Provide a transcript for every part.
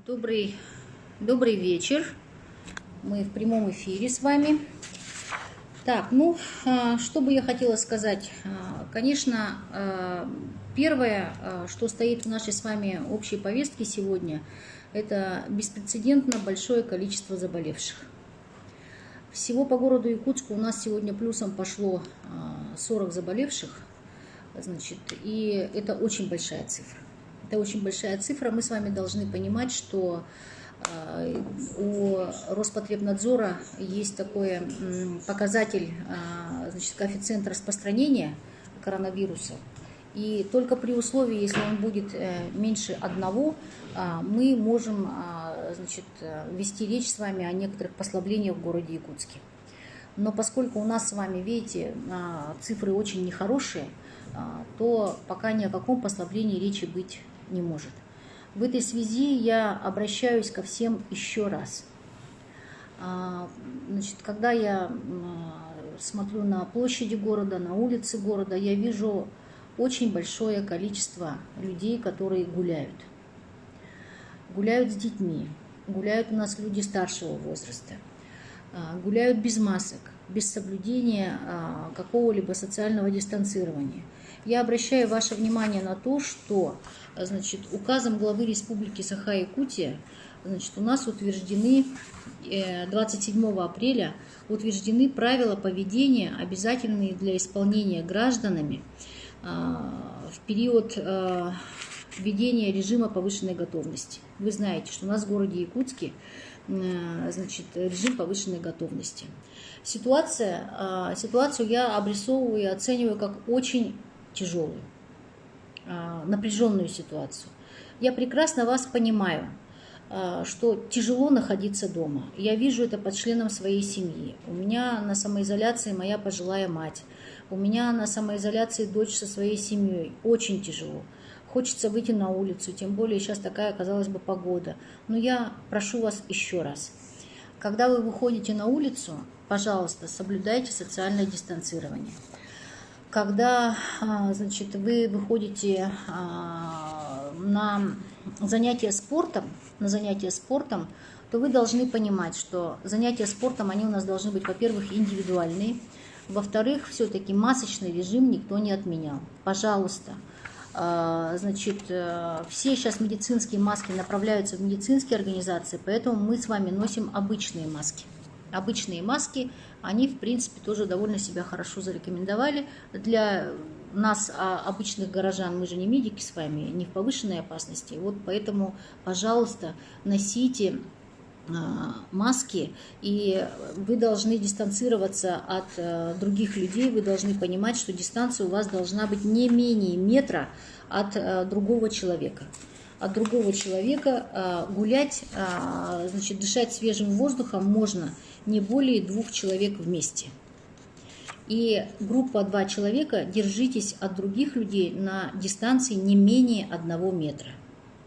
Добрый вечер. Мы в прямом эфире с вами. Так, что бы я хотела сказать? Конечно, первое, что стоит в нашей с вами общей повестке сегодня, это беспрецедентно большое количество заболевших. Всего по городу Якутску у нас сегодня плюсом пошло 40 заболевших, и это очень большая цифра. Это очень большая цифра. Мы с вами должны понимать, что у Роспотребнадзора есть такой показатель, коэффициент распространения коронавируса. И только при условии, если он будет меньше 1, мы можем вести речь с вами о некоторых послаблениях в городе Якутске. Но поскольку у нас с вами, видите, цифры очень нехорошие, то пока ни о каком послаблении речи быть не может. В этой связи я обращаюсь ко всем еще раз. Когда я смотрю на площади города, на улицы города, я вижу очень большое количество людей, которые гуляют. Гуляют с детьми, гуляют у нас люди старшего возраста, гуляют без масок, без соблюдения какого-либо социального дистанцирования. Я обращаю ваше внимание на то, что указом главы Республики Саха-Якутия у нас утверждены 27 апреля утверждены правила поведения, обязательные для исполнения гражданами в период введения режима повышенной готовности. Вы знаете, что у нас в городе Якутске режим повышенной готовности. Ситуацию я обрисовываю и оцениваю как очень тяжелую, напряженную ситуацию. Я прекрасно вас понимаю, что тяжело находиться дома. Я вижу это по членам своей семьи. У меня на самоизоляции моя пожилая мать. У меня на самоизоляции дочь со своей семьей. Очень тяжело. Хочется выйти на улицу, тем более сейчас такая, казалось бы, погода. Но я прошу вас еще раз. Когда вы выходите на улицу, пожалуйста, соблюдайте социальное дистанцирование. Когда вы выходите на занятия спортом, то вы должны понимать, что занятия спортом, они у нас должны быть, во-первых, индивидуальные, во-вторых, все-таки масочный режим никто не отменял. Пожалуйста. Все сейчас медицинские маски направляются в медицинские организации, поэтому мы с вами носим обычные маски. Обычные маски, они, в принципе, тоже довольно себя хорошо зарекомендовали. Для нас, обычных горожан, мы же не медики с вами, не в повышенной опасности. Вот поэтому, пожалуйста, носите маски, и вы должны дистанцироваться от других людей, вы должны понимать, что дистанция у вас должна быть не менее метра от другого человека. От другого человека гулять, дышать свежим воздухом можно не более 2 человек вместе. И группа 2 человека, держитесь от других людей на дистанции не менее 1 метра.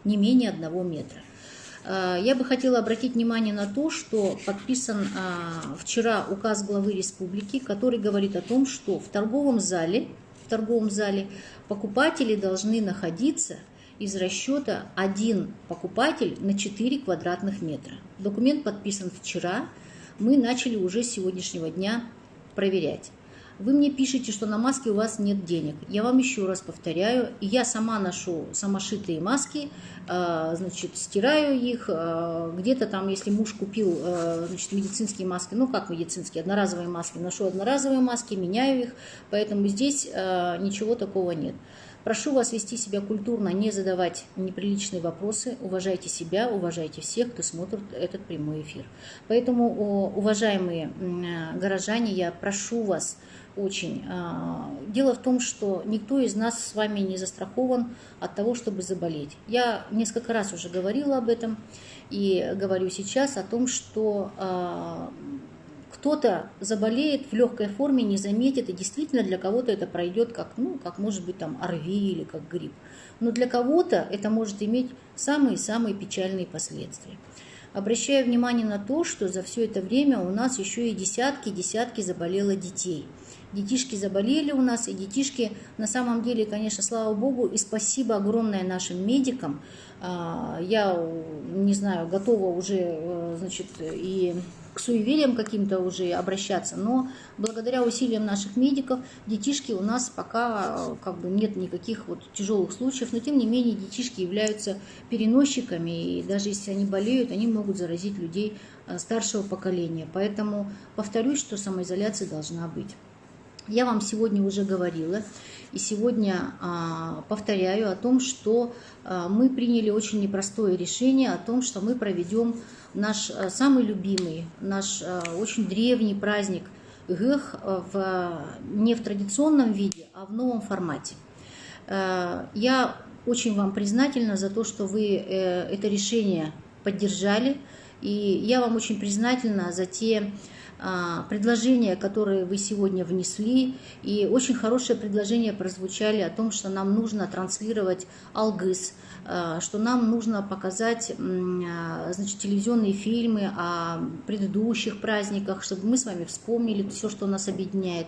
Не менее 1 метра. Я бы хотела обратить внимание на то, что подписан вчера указ главы республики, который говорит о том, что в торговом зале покупатели должны находиться из расчета 1 покупатель на 4 квадратных метра. Документ подписан вчера, мы начали уже с сегодняшнего дня проверять. Вы мне пишете, что на маске у вас нет денег. Я вам еще раз повторяю, я сама ношу самошитые маски, стираю их, где-то там, если муж купил, медицинские маски, медицинские, одноразовые маски, ношу одноразовые маски, меняю их, поэтому здесь ничего такого нет. Прошу вас вести себя культурно, не задавать неприличные вопросы, уважайте себя, уважайте всех, кто смотрит этот прямой эфир. Поэтому, уважаемые горожане, я прошу вас очень. Дело в том, что никто из нас с вами не застрахован от того, чтобы заболеть. Я несколько раз уже говорила об этом и говорю сейчас о том, что кто-то заболеет в легкой форме, не заметит, и действительно для кого-то это пройдет как может быть там ОРВИ или как грипп. Но для кого-то это может иметь самые-самые печальные последствия. Обращаю внимание на то, что за все это время у нас еще и десятки заболело детей. детишки заболели у нас, и детишки, на самом деле, конечно, слава богу, и спасибо огромное нашим медикам. Я, не знаю, готова уже, значит, и к суевериям каким-то уже обращаться, но благодаря усилиям наших медиков детишки у нас пока как бы нет никаких вот тяжелых случаев, но тем не менее детишки являются переносчиками, и даже если они болеют, они могут заразить людей старшего поколения. Поэтому повторюсь, что самоизоляция должна быть. Я вам сегодня уже говорила, и сегодня повторяю о том, что мы приняли очень непростое решение о том, что мы проведем наш самый любимый, наш очень древний праздник Гэх не в традиционном виде, а в новом формате. Я очень вам признательна за то, что вы это решение поддержали, и я вам очень признательна за те предложения, которые вы сегодня внесли, и очень хорошие предложения прозвучали о том, что нам нужно транслировать Алгыс, что нам нужно показать, значит, телевизионные фильмы о предыдущих праздниках, чтобы мы с вами вспомнили все, что нас объединяет.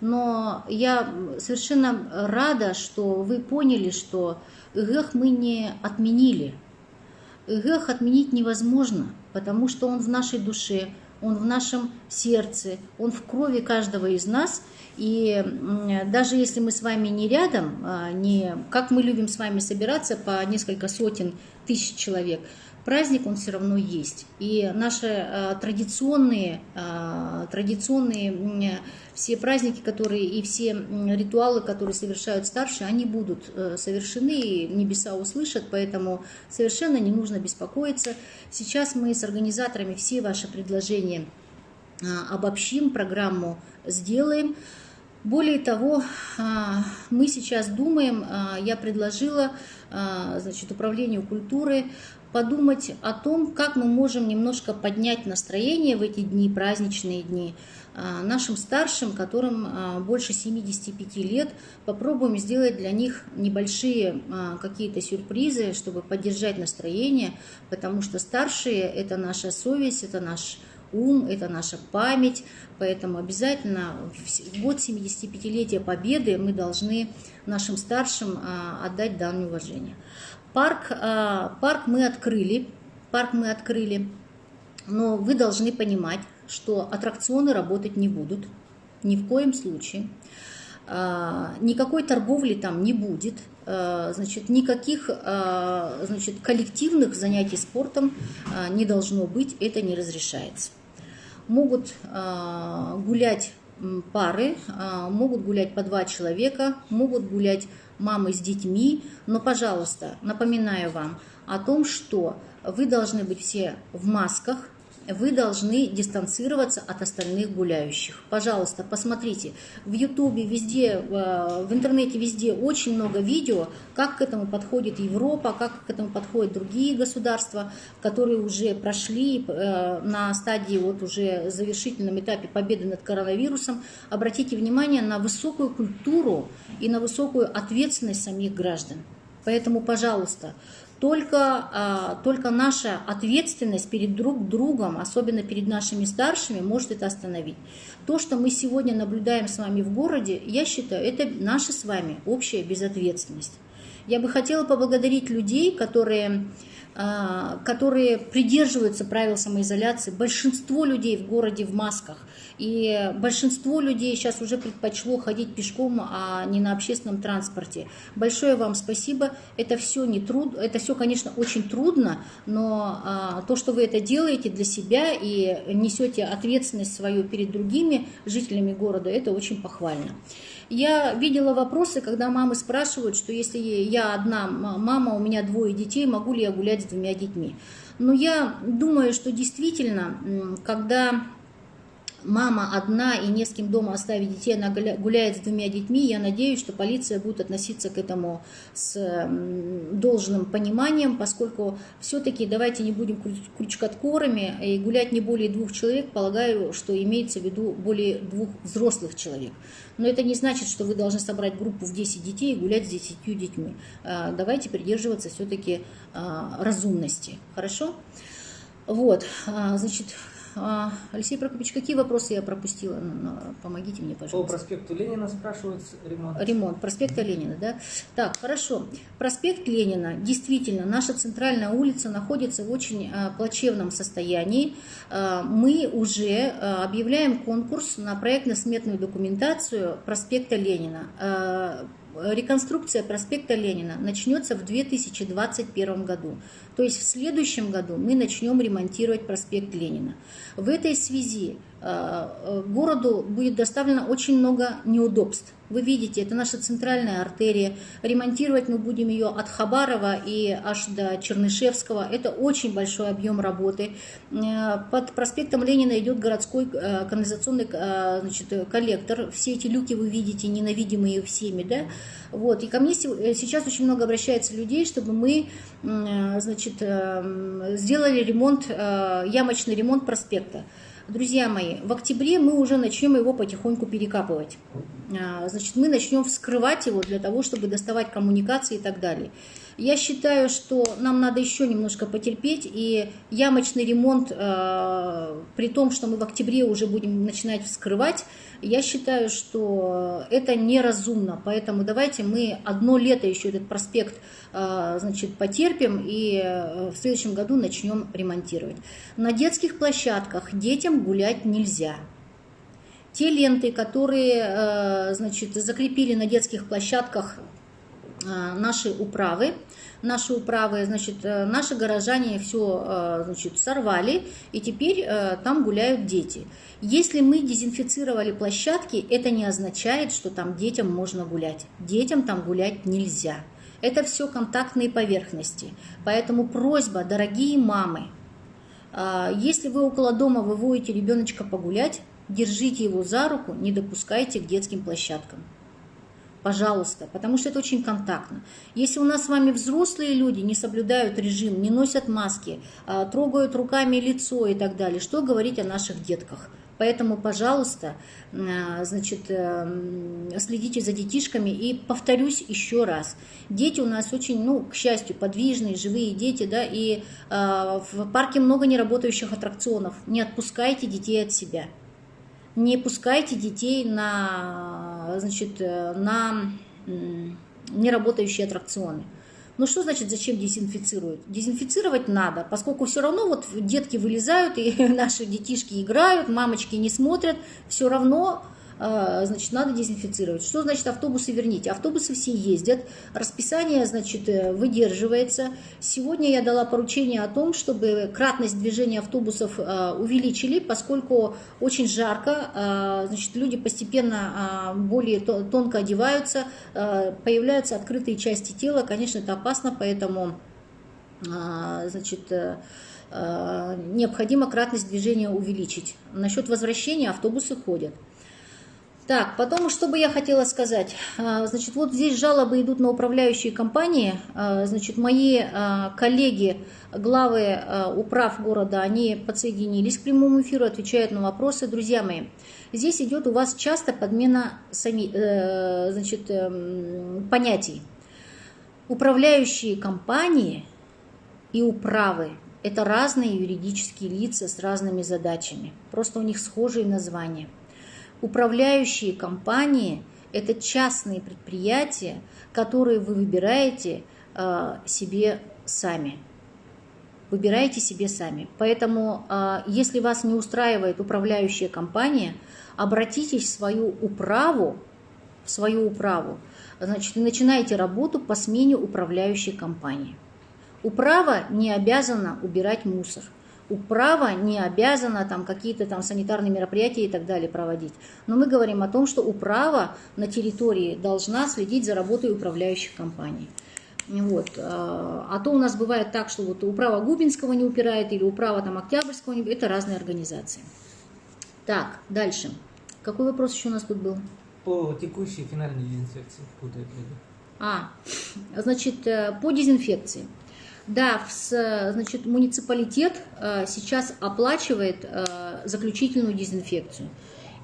Но я совершенно рада, что вы поняли, что Гэх мы не отменили. Гэх отменить невозможно, потому что он в нашей душе, он в нашем сердце, он в крови каждого из нас. И даже если мы с вами не рядом, не как мы любим с вами собираться по несколько сотен тысяч человек, праздник он все равно есть. И наши традиционные все праздники, которые и все ритуалы, которые совершают старшие, они будут совершены, и небеса услышат, поэтому совершенно не нужно беспокоиться. Сейчас мы с организаторами все ваши предложения обобщим, программу сделаем. Более того, мы сейчас думаем, я предложила, значит, управлению культуры подумать о том, как мы можем немножко поднять настроение в эти дни, праздничные дни, нашим старшим, которым больше 75 лет, попробуем сделать для них небольшие какие-то сюрпризы, чтобы поддержать настроение, потому что старшие – это наша совесть, это наш ум, это наша память, поэтому обязательно в год 75-летия Победы мы должны нашим старшим отдать данное уважение. Парк мы открыли, но вы должны понимать, что аттракционы работать не будут, ни в коем случае. Никакой торговли там не будет, значит, никаких, значит, коллективных занятий спортом не должно быть, это не разрешается. Могут гулять пары, могут гулять по 2 человека, могут гулять мамы с детьми, но, пожалуйста, напоминаю вам о том, что вы должны быть все в масках, вы должны дистанцироваться от остальных гуляющих. Пожалуйста, посмотрите, в Ютубе, везде, в интернете, везде очень много видео, как к этому подходит Европа, как к этому подходят другие государства, которые уже прошли на стадии, вот уже завершительном этапе победы над коронавирусом. Обратите внимание на высокую культуру и на высокую ответственность самих граждан. Поэтому, пожалуйста, только наша ответственность перед друг другом, особенно перед нашими старшими, может это остановить. То, что мы сегодня наблюдаем с вами в городе, я считаю, это наша с вами общая безответственность. Я бы хотела поблагодарить людей, которые придерживаются правил самоизоляции. Большинство людей в городе в масках. И большинство людей сейчас уже предпочло ходить пешком, а не на общественном транспорте. Большое вам спасибо. Это все не трудно, это все, конечно, очень трудно, но то, что вы это делаете для себя и несете ответственность свою перед другими жителями города, это очень похвально. Я видела вопросы, когда мамы спрашивают, что если я одна мама, у меня 2 детей, могу ли я гулять с 2 детьми? Но я думаю, что действительно, когда мама одна и не с кем дома оставить детей, она гуляет с 2 детьми, я надеюсь, что полиция будет относиться к этому с должным пониманием, поскольку все-таки давайте не будем крючкотворами и гулять не более 2 человек, полагаю, что имеется в виду более 2 взрослых человек. Но это не значит, что вы должны собрать группу в 10 детей и гулять с 10 детьми. Давайте придерживаться все-таки разумности. Хорошо? Вот, значит, Алексей Прокопьевич, какие вопросы я пропустила? Помогите мне, пожалуйста. По проспекту Ленина спрашивают ремонт. Ремонт проспекта Ленина, да? Так, хорошо. Проспект Ленина, действительно, наша центральная улица находится в очень плачевном состоянии. Мы уже объявляем конкурс на проектно-сметную документацию проспекта Ленина. Реконструкция проспекта Ленина начнется в 2021 году. То есть в следующем году мы начнем ремонтировать проспект Ленина. В этой связи городу будет доставлено очень много неудобств. Вы видите, это наша центральная артерия. Ремонтировать мы будем ее от Хабарова и аж до Чернышевского. Это очень большой объем работы. Под проспектом Ленина идет городской канализационный коллектор. Все эти люки вы видите, ненавидимые всеми, да? Вот. И ко мне сейчас очень много обращается людей, чтобы мы сделали ремонт, ямочный ремонт проспекта. Друзья мои, в октябре мы уже начнем его потихоньку перекапывать. Значит, мы начнем вскрывать его для того, чтобы доставать коммуникации и так далее. Я считаю, что нам надо еще немножко потерпеть, и ямочный ремонт, при том, что мы в октябре уже будем начинать вскрывать, я считаю, что это неразумно. Поэтому давайте мы одно лето еще этот проспект потерпим и в следующем году начнем ремонтировать. На детских площадках детям гулять нельзя. Те ленты, которые закрепили на детских площадках наши управы, наши горожане все сорвали, и теперь там гуляют дети. Если мы дезинфицировали площадки, это не означает, что там детям можно гулять. Детям там гулять нельзя. Это все контактные поверхности. Поэтому просьба, дорогие мамы, если вы около дома выводите ребеночка погулять, держите его за руку, не допускайте к детским площадкам. Пожалуйста, потому что это очень контактно. Если у нас с вами взрослые люди не соблюдают режим, не носят маски, трогают руками лицо и так далее, что говорить о наших детках? Поэтому, пожалуйста, следите за детишками. И повторюсь еще раз, дети у нас очень, к счастью, подвижные, живые дети, да, и в парке много неработающих аттракционов. Не отпускайте детей от себя. Не пускайте детей на неработающие аттракционы. Ну что значит, зачем дезинфицируют? Дезинфицировать надо, поскольку все равно детки вылезают, и наши детишки играют, мамочки не смотрят, все равно надо дезинфицировать. Что значит автобусы верните? Автобусы все ездят, расписание, выдерживается. Сегодня я дала поручение о том, чтобы кратность движения автобусов увеличили, поскольку очень жарко, люди постепенно более тонко одеваются, появляются открытые части тела. Конечно, это опасно, поэтому необходимо кратность движения увеличить. Насчет возвращения автобусы ходят. Так, потом, что бы я хотела сказать. Вот здесь жалобы идут на управляющие компании. Мои коллеги, главы управ города, они подсоединились к прямому эфиру, отвечают на вопросы. Друзья мои, здесь идет у вас часто подмена понятий. Управляющие компании и управы – это разные юридические лица с разными задачами. Просто у них схожие названия. Управляющие компании – это частные предприятия, которые вы выбираете себе сами. Выбирайте себе сами. Поэтому, если вас не устраивает управляющая компания, обратитесь в свою управу, и начинайте работу по смене управляющей компании. Управа не обязана убирать мусор. Управа не обязана какие-то санитарные мероприятия и так далее проводить. Но мы говорим о том, что управа на территории должна следить за работой управляющих компаний. А то у нас бывает так, что управа Губинского не упирает или управа Октябрьского не упирает. Это разные организации. Так, дальше. Какой вопрос еще у нас тут был? По текущей финальной дезинфекции. По дезинфекции. Да, муниципалитет сейчас оплачивает заключительную дезинфекцию.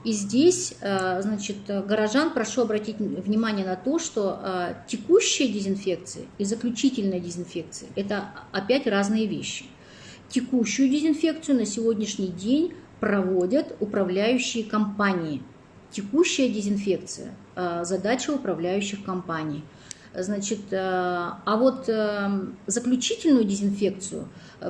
И здесь, горожан прошу обратить внимание на то, что текущая дезинфекция и заключительная дезинфекция – это опять разные вещи. Текущую дезинфекцию на сегодняшний день проводят управляющие компании. Текущая дезинфекция – задача управляющих компаний. Значит, а вот заключительную дезинфекцию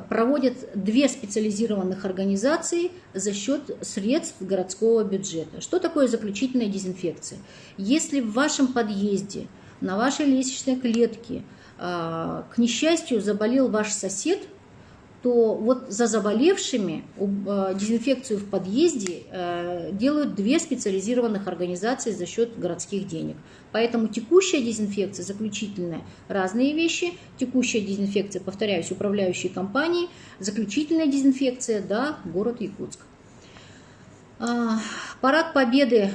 проводят 2 специализированных организации за счет средств городского бюджета. Что такое заключительная дезинфекция? Если в вашем подъезде, на вашей лестничной клетке, к несчастью, заболел ваш сосед, то вот за заболевшими дезинфекцию в подъезде делают 2 специализированных организации за счет городских денег. Поэтому текущая дезинфекция, заключительная – разные вещи. Текущая дезинфекция, повторяюсь, управляющие компании. Заключительная дезинфекция, да, город Якутск. Парад Победы,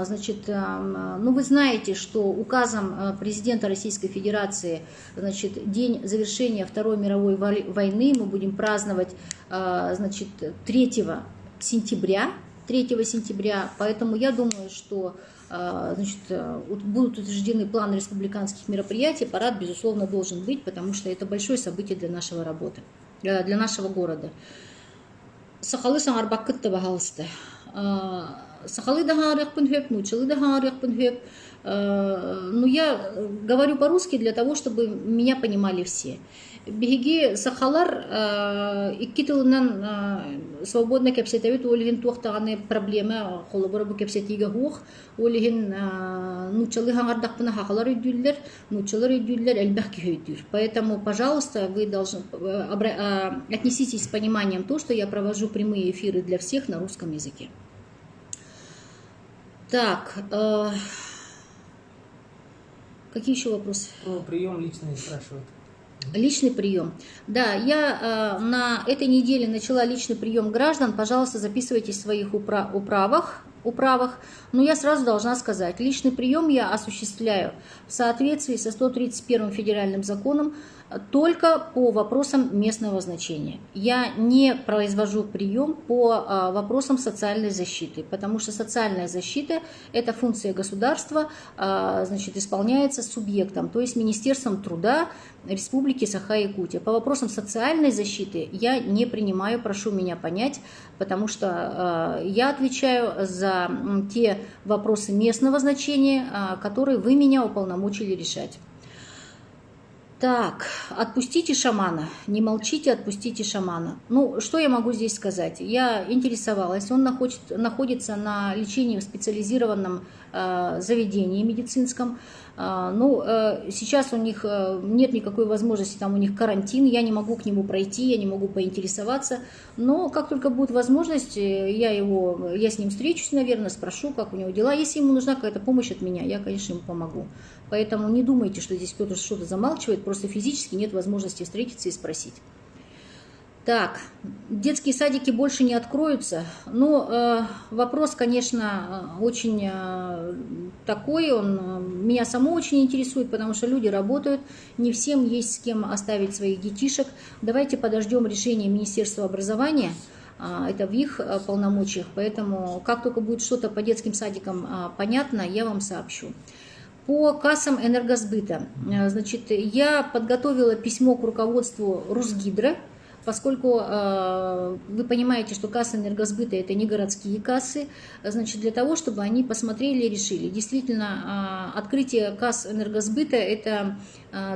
значит, ну вы знаете, что указом президента Российской Федерации, значит, день завершения Второй мировой войны мы будем праздновать, значит, 3 сентября, поэтому я думаю, что, значит, будут утверждены планы республиканских мероприятий, парад, безусловно, должен быть, потому что это большое событие для нашего работы, для нашего города. Сахалы саңарбаккытты бахалысты. Сахалы дагаарык пынхеп, нучалы дагаарык пынхеп. Ну, я говорю по-русски для того, чтобы меня понимали все. Беги сахалар икки тылынан свободно кепсетевит олигин туохтаганы проблема холобора бу кепсетиге хух олигин нучалы хангардакпына хахалар өйдүллер, нучалар өйдүллер элбахки өйдүр. Поэтому, пожалуйста, вы должны отнеситесь с пониманием то, что я провожу прямые эфиры для всех на русском языке. Так, какие еще вопросы? Прием личный спрашивают. Личный прием. Да, я на этой неделе начала личный прием граждан. Пожалуйста, записывайтесь в своих управах. Но я сразу должна сказать, личный прием я осуществляю в соответствии со 131 федеральным законом только по вопросам местного значения. Я не произвожу прием по вопросам социальной защиты, потому что социальная защита – это функция государства, значит, исполняется субъектом, то есть Министерством труда Республики Саха-Якутия. По вопросам социальной защиты я не принимаю, прошу меня понять, потому что я отвечаю за те вопросы местного значения, которые вы меня уполномочили решать. Так, отпустите шамана, не молчите, отпустите шамана. Ну, что я могу здесь сказать? Я интересовалась, он находится на лечении в специализированном заведении медицинском. Ну, сейчас у них нет никакой возможности, там у них карантин, я не могу к нему пройти, я не могу поинтересоваться. Но как только будет возможность, я с ним встречусь, наверное, спрошу, как у него дела. Если ему нужна какая-то помощь от меня, я, конечно, ему помогу. Поэтому не думайте, что здесь кто-то что-то замалчивает, просто физически нет возможности встретиться и спросить. Так, детские садики больше не откроются. Ну, вопрос, конечно, очень такой, он меня само очень интересует, потому что люди работают, не всем есть с кем оставить своих детишек. Давайте подождем решения Министерства образования, это в их полномочиях, поэтому как только будет что-то по детским садикам понятно, я вам сообщу. По кассам энергосбыта, значит, я подготовила письмо к руководству Русгидро, поскольку вы понимаете, что кассы энергосбыта – это не городские кассы, значит, для того, чтобы они посмотрели и решили. Действительно, открытие касс энергосбыта – это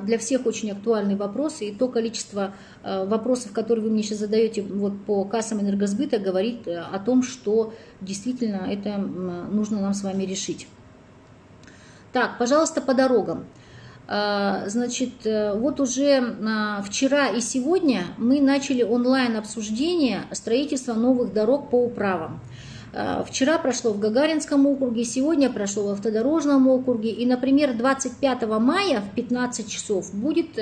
для всех очень актуальный вопрос, и то количество вопросов, которые вы мне сейчас задаете вот по кассам энергосбыта, говорит о том, что действительно это нужно нам с вами решить. Так, пожалуйста, по дорогам. Значит, вот уже вчера и сегодня мы начали онлайн-обсуждение строительства новых дорог по управам. Вчера прошло в Гагаринском округе, сегодня прошло в Автодорожном округе. И, например, 25 мая в 15 часов будут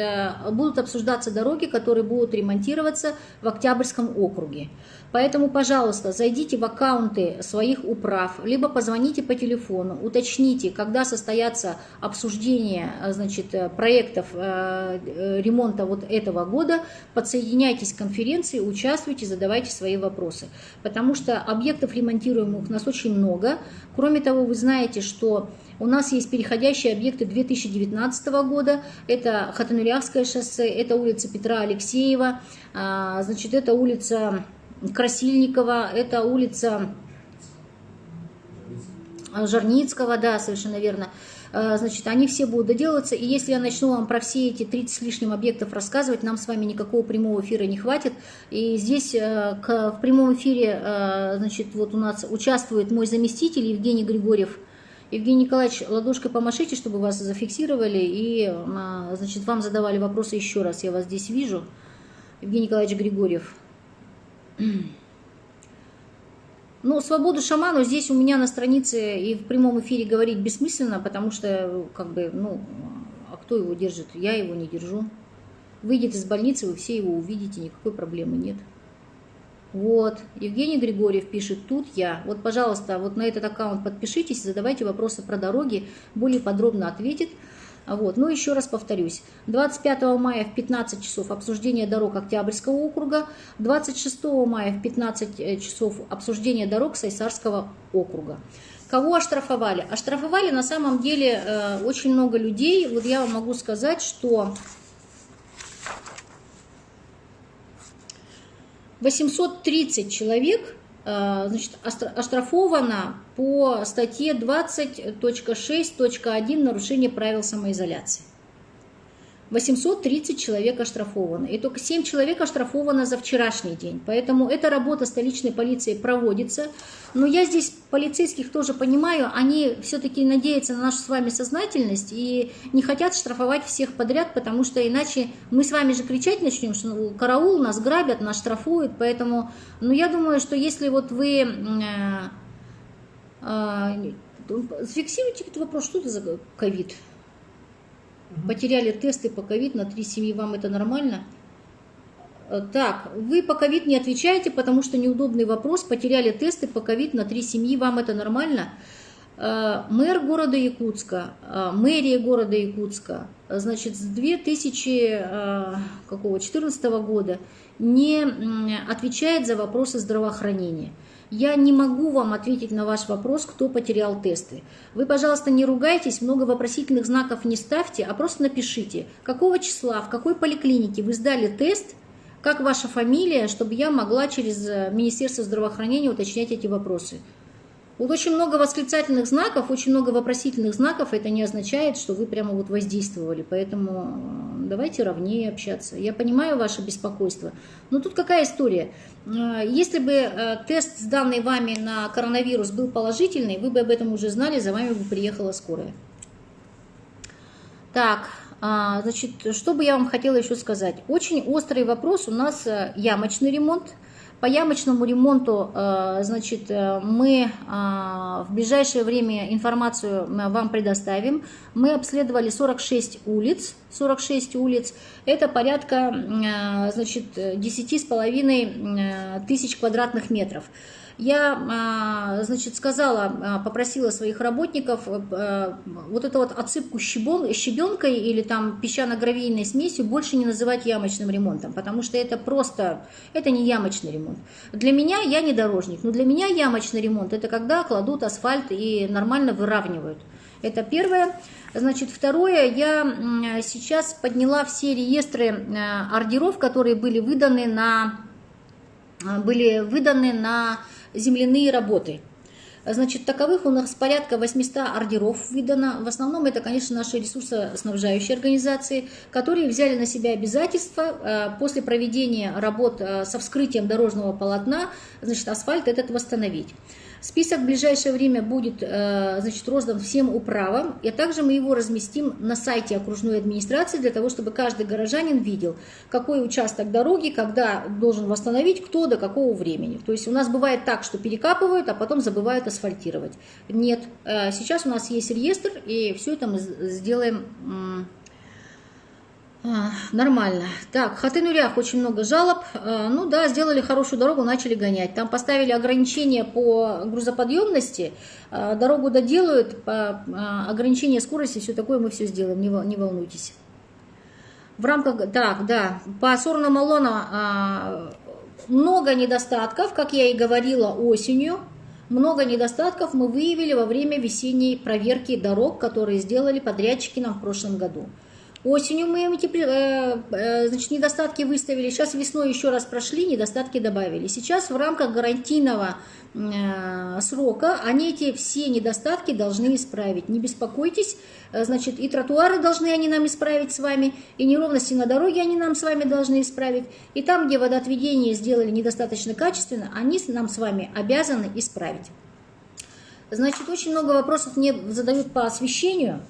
обсуждаться дороги, которые будут ремонтироваться в Октябрьском округе. Поэтому, пожалуйста, зайдите в аккаунты своих управ, либо позвоните по телефону, уточните, когда состоятся обсуждения, значит, проектов ремонта вот этого года, подсоединяйтесь к конференции, участвуйте, задавайте свои вопросы. Потому что объектов ремонтируемых у нас очень много. Кроме того, вы знаете, что у нас есть переходящие объекты 2019 года. Это Хатануряхское шоссе, это улица Петра Алексеева, значит, это улица Красильникова, это улица Жарницкого, да, совершенно верно. Значит, они все будут доделываться, и если я начну вам про все эти 30 с лишним объектов рассказывать, нам с вами никакого прямого эфира не хватит. И здесь в прямом эфире, значит, вот у нас участвует мой заместитель Евгений Григорьев. Евгений Николаевич, ладошкой помашите, чтобы вас зафиксировали, и, значит, вам задавали вопросы еще раз. Я вас здесь вижу. Евгений Николаевич Григорьев. Ну, свободу шаману здесь у меня на странице и в прямом эфире говорить бессмысленно, потому что, как бы, ну, а кто его держит? Я его не держу. Выйдет из больницы, вы все его увидите, никакой проблемы нет. Вот, Евгений Григорьев пишет, тут я. Вот, пожалуйста, вот на этот аккаунт подпишитесь, задавайте вопросы про дороги, более подробно ответит. Вот. Ну, еще раз повторюсь, 25 мая в 15 часов обсуждение дорог Октябрьского округа, 26 мая в 15 часов обсуждение дорог Сайсарского округа. Кого оштрафовали? Оштрафовали на самом деле очень много людей. Вот я вам могу сказать, что 830 человек, значит, оштрафовано по статье 20.6.1 нарушение правил самоизоляции. 830 человек оштрафовано. И только 7 человек оштрафовано за вчерашний день. Поэтому эта работа столичной полиции проводится. Но я здесь полицейских тоже понимаю. Они все-таки надеются на нашу с вами сознательность и не хотят штрафовать всех подряд, потому что иначе мы с вами же кричать начнем, что караул, нас грабят, нас штрафуют. Поэтому, ну, я думаю, что если вот вы зафиксируйте этот вопрос, что это за ковид? Потеряли тесты по ковид на 3 семьи, вам это нормально? Так, вы по ковид не отвечаете, потому что неудобный вопрос. Потеряли тесты по ковид на 3 семьи, вам это нормально? Мэр города Якутска, мэрия города Якутска, значит, с 2014 года не отвечает за вопросы здравоохранения. Я не могу вам ответить на ваш вопрос, кто потерял тесты. Вы, пожалуйста, не ругайтесь, много вопросительных знаков не ставьте, а просто напишите, какого числа, в какой поликлинике вы сдали тест, как ваша фамилия, чтобы я могла через Министерство здравоохранения уточнять эти вопросы. Вот очень много восклицательных знаков, очень много вопросительных знаков, это не означает, что вы прямо вот воздействовали, поэтому давайте ровнее общаться. Я понимаю ваше беспокойство, но тут какая история? Если бы тест, сданный вами на коронавирус, был положительный, вы бы об этом уже знали, за вами бы приехала скорая. Так, значит, что бы я вам хотела еще сказать? Очень острый вопрос у нас ямочный ремонт. По ямочному ремонту, значит, мы в ближайшее время информацию вам предоставим. Мы обследовали 46 улиц. 46 улиц. Это порядка, значит, 10,5 тысяч квадратных метров. Я, значит, сказала, попросила своих работников вот эту вот отсыпку щебенкой или там песчано-гравийной смесью больше не называть ямочным ремонтом, потому что это просто, это не ямочный ремонт. Для меня, я не дорожник, но для меня ямочный ремонт — это когда кладут асфальт и нормально выравнивают. Это первое. Значит, второе, я сейчас подняла все реестры ордеров, которые были выданы на земляные работы. Значит, таковых у нас порядка 800 ордеров выдано. В основном это, конечно, наши ресурсоснабжающие организации, которые взяли на себя обязательство после проведения работ со вскрытием дорожного полотна, значит, асфальт этот восстановить. Список в ближайшее время будет, значит, роздан всем управам, и также мы его разместим на сайте окружной администрации для того, чтобы каждый горожанин видел, какой участок дороги, когда должен восстановить, кто до какого времени. То есть у нас бывает так, что перекапывают, а потом забывают асфальтировать. Нет, сейчас у нас есть реестр, и все это мы сделаем нормально. Так, в Хаты-Нурях очень много жалоб. Ну да, сделали хорошую дорогу, начали гонять. Там поставили ограничения по грузоподъемности, дорогу доделают, по ограничению скорости, все такое мы все сделаем, не волнуйтесь. В рамках, так, да, по Сорно-Малона много недостатков, как я и говорила осенью. Много недостатков мы выявили во время весенней проверки дорог, которые сделали подрядчики нам в прошлом году. Осенью мы эти значит, недостатки выставили, сейчас весной еще раз прошли, недостатки добавили. Сейчас в рамках гарантийного срока они эти все недостатки должны исправить. Не беспокойтесь, значит, и тротуары должны они нам исправить с вами, и неровности на дороге они нам с вами должны исправить. И там, где водоотведение сделали недостаточно качественно, они нам с вами обязаны исправить. Значит, очень много вопросов мне задают по освещению.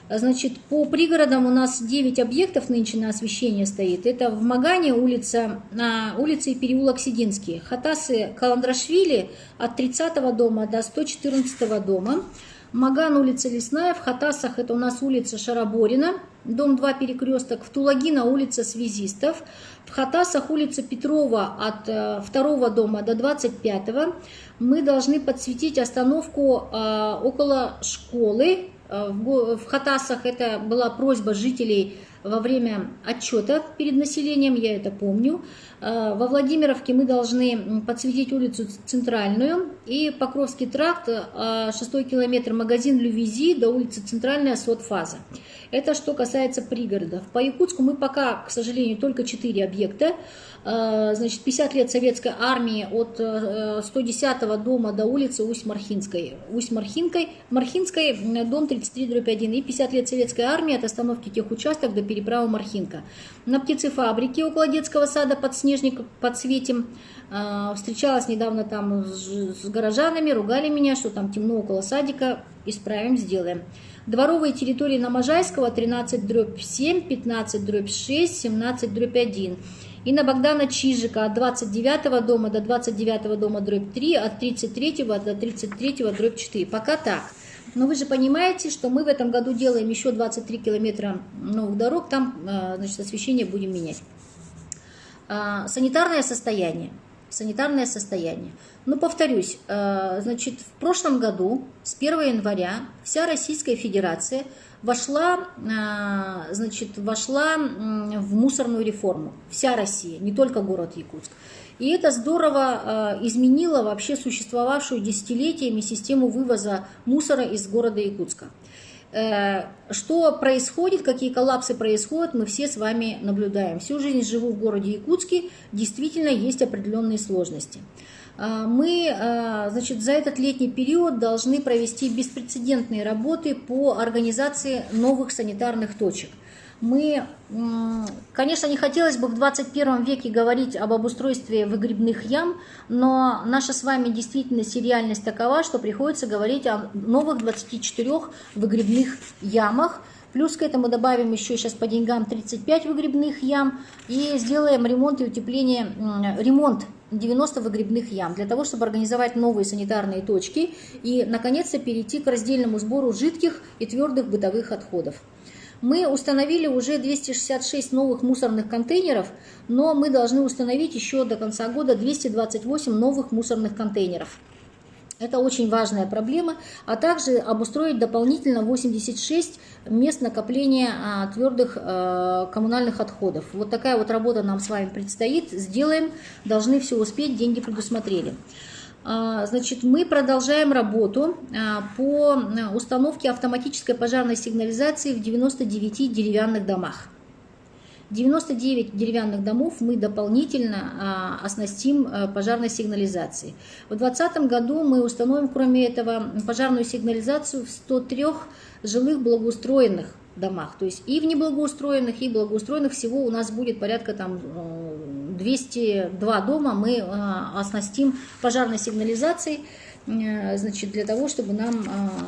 Значит, по пригородам у нас 9 объектов нынче на освещение стоит. Это в Магане улица и переулок Сидинский. Хатасы Каландрашвили от 30-го дома до 114-го дома. Маган, улица Лесная. В Хатасах это у нас улица Шараборина, дом 2, перекресток. В Тулагина улица Связистов. В Хатасах улица Петрова от 2-го дома до 25-го. Мы должны подсветить остановку около школы. В Хатасах это была просьба жителей во время отчета перед населением, я это помню. Во Владимировке мы должны подсветить улицу Центральную и Покровский тракт, 6 километр, магазин Лювизи до улицы Центральная, Сотфаза. Это что касается пригородов. По Якутску мы пока, к сожалению, только 4 объекта. Значит, 50 лет Советской армии от 110-го дома до улицы Усть-Мархинской, дом 33/1, и 50 лет Советской армии от остановки техучасток до переправы Мархинка. На птицефабрике около детского сада подснежник подсветим. Встречалась недавно там с горожанами, ругали меня, что там темно около садика. Исправим, сделаем. Дворовые территории на Можайского 13/7, 15/6, 17/1. И на Богдана Чижика от 29-го дома до 29-го дома /3, от 33-го до 33-го /4. Пока так. Но вы же понимаете, что мы в этом году делаем еще 23 километра новых дорог, там, значит, освещение будем менять. Санитарное состояние. Ну, повторюсь, значит, в прошлом году, с 1 января, вся Российская Федерация вошла в мусорную реформу. Вся Россия, не только город Якутск. И это здорово изменило вообще существовавшую десятилетиями систему вывоза мусора из города Якутска. Что происходит, какие коллапсы происходят, мы все с вами наблюдаем. Всю жизнь живу в городе Якутске, действительно есть определенные сложности. Мы, значит, за этот летний период должны провести беспрецедентные работы по организации новых санитарных точек. Конечно, не хотелось бы в 21 веке говорить об обустройстве выгребных ям, но наша с вами действительность и реальность такова, что приходится говорить о новых 24 выгребных ямах. Плюс к этому добавим еще сейчас по деньгам 35 выгребных ям и сделаем ремонт и утепление, ремонт 90 выгребных ям для того, чтобы организовать новые санитарные точки и, наконец-то, перейти к раздельному сбору жидких и твердых бытовых отходов. Мы установили уже 266 новых мусорных контейнеров, но мы должны установить еще до конца года 228 новых мусорных контейнеров. Это очень важная проблема, а также обустроить дополнительно 86 мест накопления твердых коммунальных отходов. Вот такая вот работа нам с вами предстоит. Сделаем, должны все успеть, деньги предусмотрели. Значит, мы продолжаем работу по установке автоматической пожарной сигнализации в 99 деревянных домах. 99 деревянных домов мы дополнительно оснастим пожарной сигнализацией. В 2020 году мы установим, кроме этого, пожарную сигнализацию в 103 жилых благоустроенных домах. То есть и в неблагоустроенных, и благоустроенных всего у нас будет порядка там 202 дома мы оснастим пожарной сигнализацией, значит, для того, чтобы нам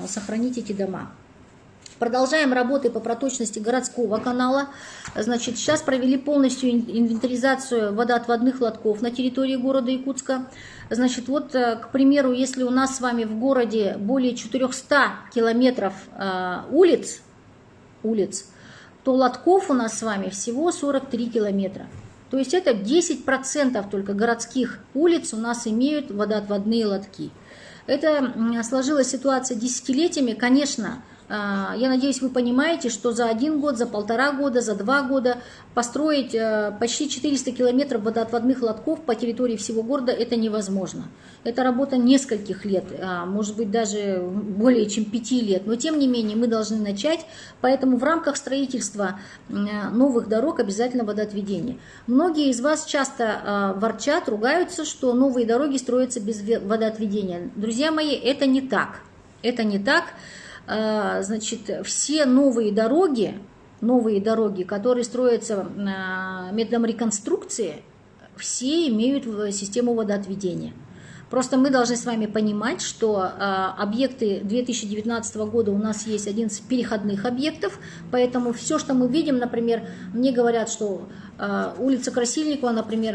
сохранить эти дома. Продолжаем работы по проточности городского канала. Значит, сейчас провели полностью инвентаризацию водоотводных лотков на территории города Якутска. Значит, вот, к примеру, если у нас с вами в городе более 400 километров улиц, то лотков у нас с вами всего 43 километра. То есть это 10% только городских улиц у нас имеют водоотводные лотки. Это сложилась ситуация десятилетиями. Конечно, Я надеюсь, вы понимаете, что за 1 год, за 1,5 года, за 2 года построить почти 400 километров водоотводных лотков по территории всего города это невозможно. Это работа нескольких лет, может быть даже более чем 5 лет. Но тем не менее мы должны начать, поэтому в рамках строительства новых дорог обязательно водоотведение. Многие из вас часто ворчат, ругаются, что новые дороги строятся без водоотведения. Друзья мои, это не так. Это не так. Значит, все новые дороги, которые строятся методом реконструкции, все имеют систему водоотведения. Просто мы должны с вами понимать, что объекты 2019 года у нас есть 11 переходных объектов, поэтому все, что мы видим, например, мне говорят, что улица Красильникова, например,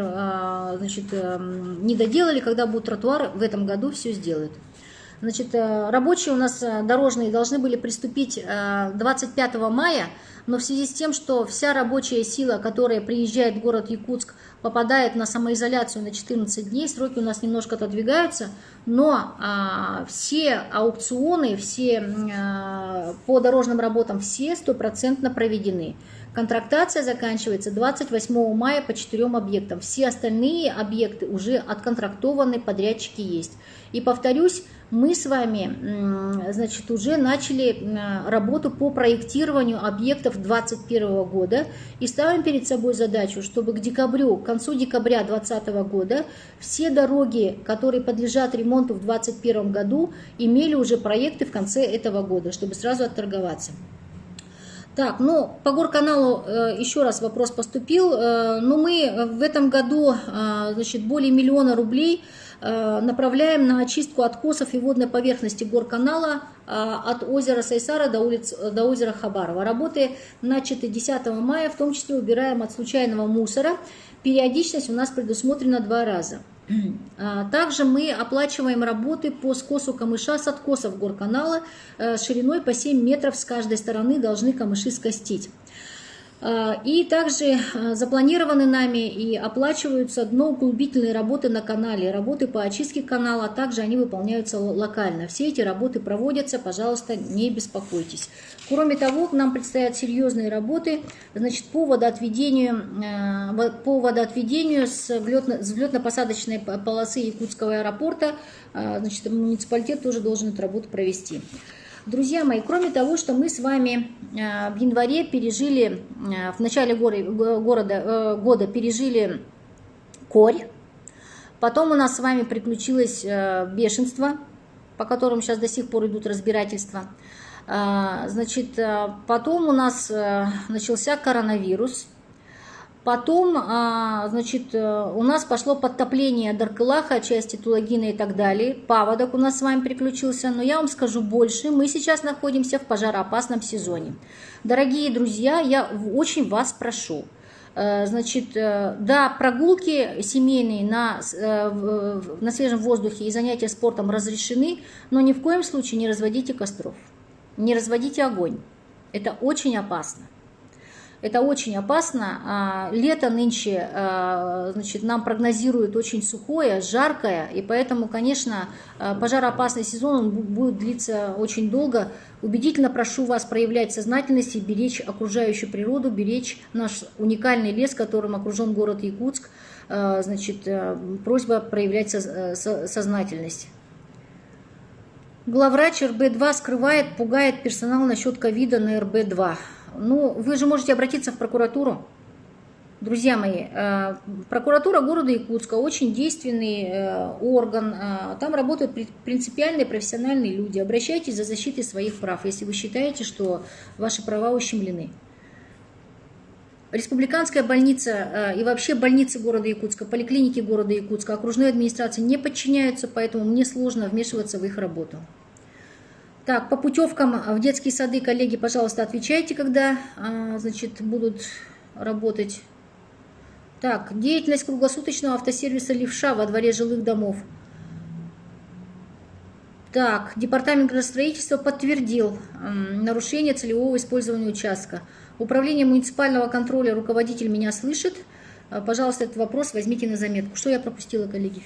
значит, не доделали, когда будут тротуары, в этом году все сделают. Значит, рабочие у нас дорожные должны были приступить 25 мая, но в связи с тем, что вся рабочая сила, которая приезжает в город Якутск, попадает на самоизоляцию на 14 дней, сроки у нас немножко отодвигаются, но все аукционы, все по дорожным работам, все 100% проведены. Контрактация заканчивается 28 мая по 4 объектам. Все остальные объекты уже отконтрактованы, подрядчики есть. И повторюсь, мы с вами, значит, уже начали работу по проектированию объектов 2021 года и ставим перед собой задачу, чтобы к концу декабря 2020 года все дороги, которые подлежат ремонту в 2021 году, имели уже проекты в конце этого года, чтобы сразу отторговаться. Так, ну, по горканалу еще раз вопрос поступил. Но мы в этом году, значит, более 1 000 000 рублей направляем на очистку откосов и водной поверхности горканала от озера Сайсара до озера Хабарова. Работы начаты 10 мая, в том числе убираем от случайного мусора. Периодичность у нас предусмотрена 2 раза. Также мы оплачиваем работы по скосу камыша с откосов горканала шириной по 7 метров с каждой стороны должны камыши скостить. И также запланированы нами и оплачиваются дноуглубительные работы на канале, работы по очистке канала, также они выполняются локально. Все эти работы проводятся, пожалуйста, не беспокойтесь. Кроме того, нам предстоят серьезные работы, значит, по водоотведению с взлетно-посадочной полосы Якутского аэропорта. Значит, муниципалитет тоже должен эту работу провести. Друзья мои, кроме того, что мы с вами в январе пережили, в начале года пережили корь, потом у нас с вами приключилось бешенство, по которому сейчас до сих пор идут разбирательства. Значит, потом у нас начался коронавирус. Потом, значит, у нас пошло подтопление Даркылаха, части Тулагина и так далее. Паводок у нас с вами приключился. Но я вам скажу больше. Мы сейчас находимся в пожароопасном сезоне. Дорогие друзья, я очень вас прошу. Значит, да, прогулки семейные на свежем воздухе и занятия спортом разрешены, но ни в коем случае не разводите костров. Не разводите огонь. Это очень опасно. Это очень опасно. Лето нынче, значит, нам прогнозируют очень сухое, жаркое, и поэтому, конечно, пожароопасный сезон будет длиться очень долго. Убедительно прошу вас проявлять сознательность и беречь окружающую природу, беречь наш уникальный лес, которым окружен город Якутск. Значит, просьба проявлять сознательность. Главврач РБ-2 скрывает, пугает персонал насчет ковида на РБ-2. Ну, вы же можете обратиться в прокуратуру. Друзья мои, прокуратура города Якутска очень действенный орган. Там работают принципиальные профессиональные люди. Обращайтесь за защитой своих прав, если вы считаете, что ваши права ущемлены. Республиканская больница и вообще больницы города Якутска, поликлиники города Якутска, окружной администрации не подчиняются, поэтому мне сложно вмешиваться в их работу. Так, по путевкам в детские сады, коллеги, пожалуйста, отвечайте, когда, значит, будут работать. Так, деятельность круглосуточного автосервиса «Левша» во дворе жилых домов. Так, департамент градостроительства подтвердил нарушение целевого использования участка. Управление муниципального контроля, руководитель меня слышит. Пожалуйста, этот вопрос возьмите на заметку. Что я пропустила, коллеги?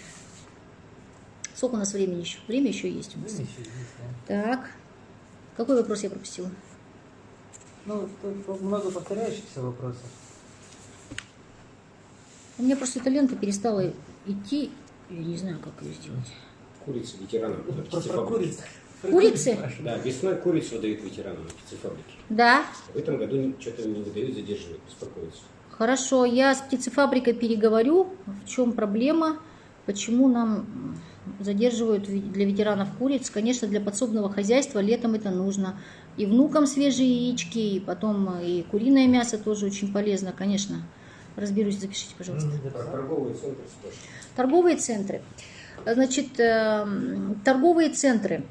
Сколько у нас времени еще? Время еще есть у нас. Так. Какой вопрос я пропустила? Ну, тут много повторяющихся вопросов. У меня просто эта лента перестала идти, я не знаю, как ее сделать. Курицы ветеранам на Про птицефабрике. куриц. Курицы? Да, весной курицу выдают ветеранам на птицефабрике. Да, В этом году что-то не выдают, задерживают, беспокоятся. хорошо, я с птицефабрикой переговорю, в чем проблема, почему нам задерживают для ветеранов куриц. Конечно, для подсобного хозяйства летом это нужно. И внукам свежие яички, и потом и куриное мясо тоже очень полезно, конечно. Разберусь, запишите, пожалуйста. Про торговые центры спрашивают. Торговые центры. Значит, торговые центры.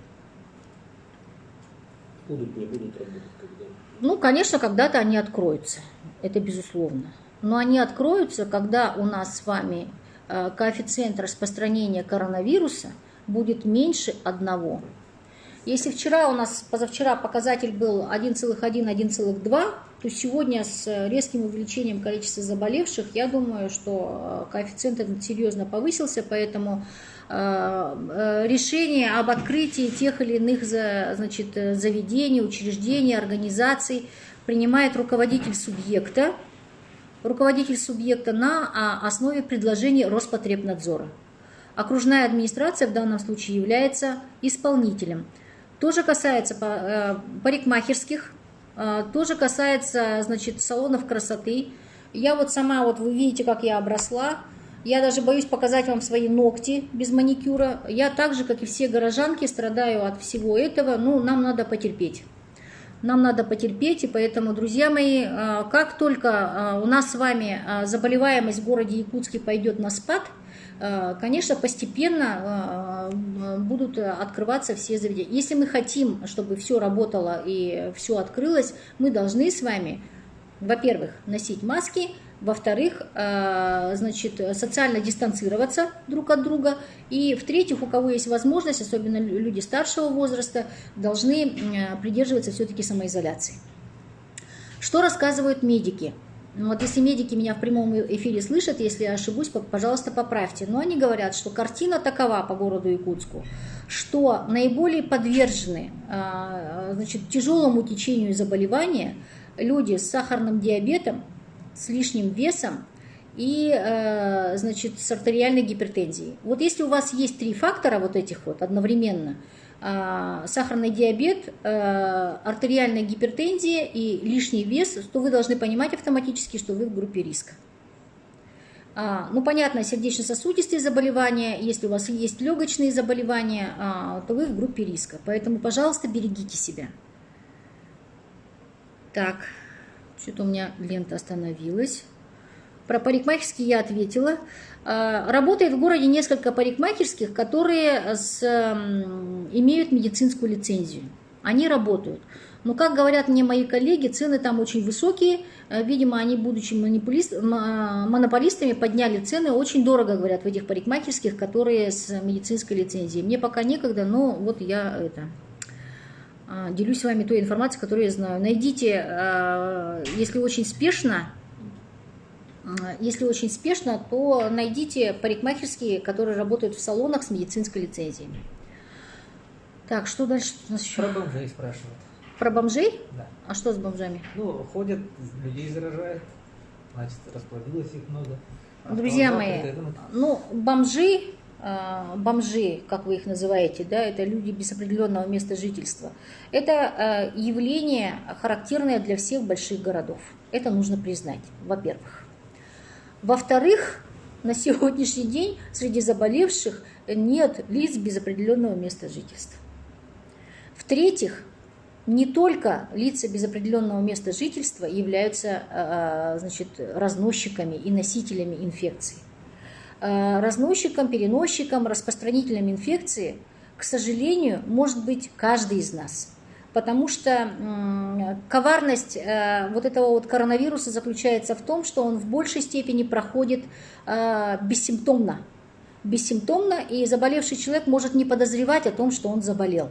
Будут, не будут работать, когда? Ну, конечно, когда-то они откроются, это безусловно. Но они откроются, когда у нас с вами коэффициент распространения коронавируса будет меньше 1. Если вчера у нас, позавчера показатель был 1,1, 1,2, то сегодня с резким увеличением количества заболевших, я думаю, что коэффициент этот серьезно повысился, поэтому решение об открытии тех или иных, значит, заведений, учреждений, организаций принимает руководитель субъекта на основе предложений Роспотребнадзора. Окружная администрация в данном случае является исполнителем. Тоже касается парикмахерских, тоже касается, значит, салонов красоты. Я вот сама, вот вы видите, как я обросла. Я даже боюсь показать вам свои ногти без маникюра. Я так же, как и все горожанки, страдаю от всего этого. Ну, нам надо потерпеть. Нам надо потерпеть, и поэтому, друзья мои, как только у нас с вами заболеваемость в городе Якутске пойдет на спад, конечно, постепенно будут открываться все заведения. Если мы хотим, чтобы все работало и все открылось, мы должны с вами, во-первых, носить маски, во-вторых, значит, социально дистанцироваться друг от друга, и в-третьих, у кого есть возможность, особенно люди старшего возраста, должны придерживаться все-таки самоизоляции. Что рассказывают медики? Вот если медики меня в прямом эфире слышат, если я ошибусь, пожалуйста, поправьте. Но они говорят, что картина такова по городу Якутску, что наиболее подвержены, значит, тяжелому течению заболевания люди с сахарным диабетом, с лишним весом и, значит, с артериальной гипертензией. Вот если у вас есть 3 фактора вот этих вот одновременно, сахарный диабет, артериальная гипертензия и лишний вес, то вы должны понимать автоматически, что вы в группе риска. Ну, понятно, сердечно-сосудистые заболевания, если у вас есть легочные заболевания, то вы в группе риска. Поэтому, пожалуйста, берегите себя. Так, что-то у меня лента остановилась. Про парикмахерские я ответила. Работает в городе несколько парикмахерских, которые имеют медицинскую лицензию. Они работают. Но, как говорят мне мои коллеги, цены там очень высокие. Видимо, они, будучи монополистами, подняли цены. Очень дорого, говорят, в этих парикмахерских, которые с медицинской лицензией. Мне пока некогда, но вот я делюсь с вами той информацией, которую я знаю. Найдите, если очень спешно, то найдите парикмахерские, которые работают в салонах с медицинской лицензией. Так, что дальше у нас еще? Про бомжей спрашивают. Про бомжей? Да. А что с бомжами? Ну, ходят, людей заражают, значит, расплодилось их много. Друзья мои, ну, бомжи, как вы их называете, да, это люди без определенного места жительства. Это явление, характерное для всех больших городов. Это нужно признать, во-первых. Во-вторых, на сегодняшний день среди заболевших нет лиц без определенного места жительства. В-третьих, не только лица без определенного места жительства являются, значит, разносчиками и носителями инфекции. Разносчиком, переносчиком, распространителем инфекции, к сожалению, может быть каждый из нас. Потому что коварность вот этого вот коронавируса заключается в том, что он в большей степени проходит бессимптомно. Бессимптомно, и заболевший человек может не подозревать о том, что он заболел.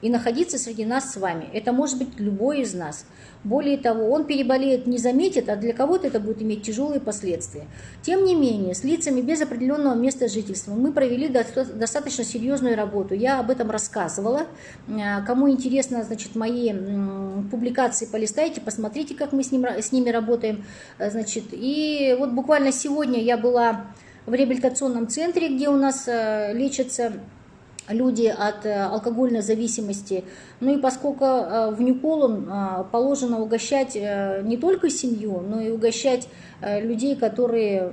и находиться среди нас с вами. Это может быть любой из нас. Более того, он переболеет, не заметит, а для кого-то это будет иметь тяжелые последствия. Тем не менее, с лицами без определенного места жительства мы провели достаточно серьезную работу. Я об этом рассказывала. Кому интересно, значит, мои публикации полистайте, посмотрите, как мы с ними работаем. Значит, и вот буквально сегодня я была в реабилитационном центре, где у нас лечатся люди от алкогольной зависимости. Ну и поскольку в Нью-Колон положено угощать не только семью, но и угощать людей, которых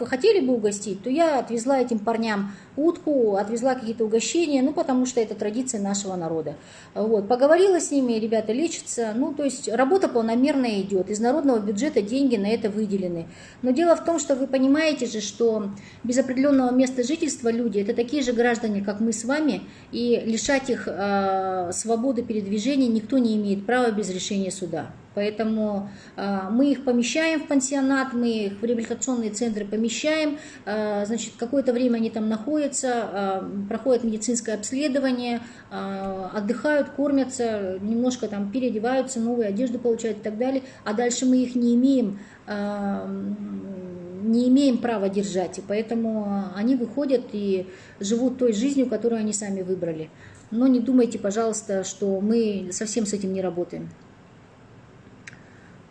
вы хотели бы угостить, то я отвезла этим парням утку, отвезла какие-то угощения, потому что это традиция нашего народа. Вот. Поговорила с ними, ребята лечатся, то есть работа планомерно идет, из народного бюджета деньги на это выделены. Но дело в том, что вы понимаете же, что без определенного места жительства люди, это такие же граждане, как мы с вами, и лишать их свободы передвижения никто не имеет права без решения суда. Поэтому мы их помещаем в пансионат, мы их в реабилитационные центры помещаем, значит, какое-то время они там находятся, проходят медицинское обследование, отдыхают, кормятся, немножко там переодеваются, новую одежду получают и так далее, а дальше мы их не имеем права держать, и поэтому они выходят и живут той жизнью, которую они сами выбрали. Но не думайте, пожалуйста, что мы совсем с этим не работаем.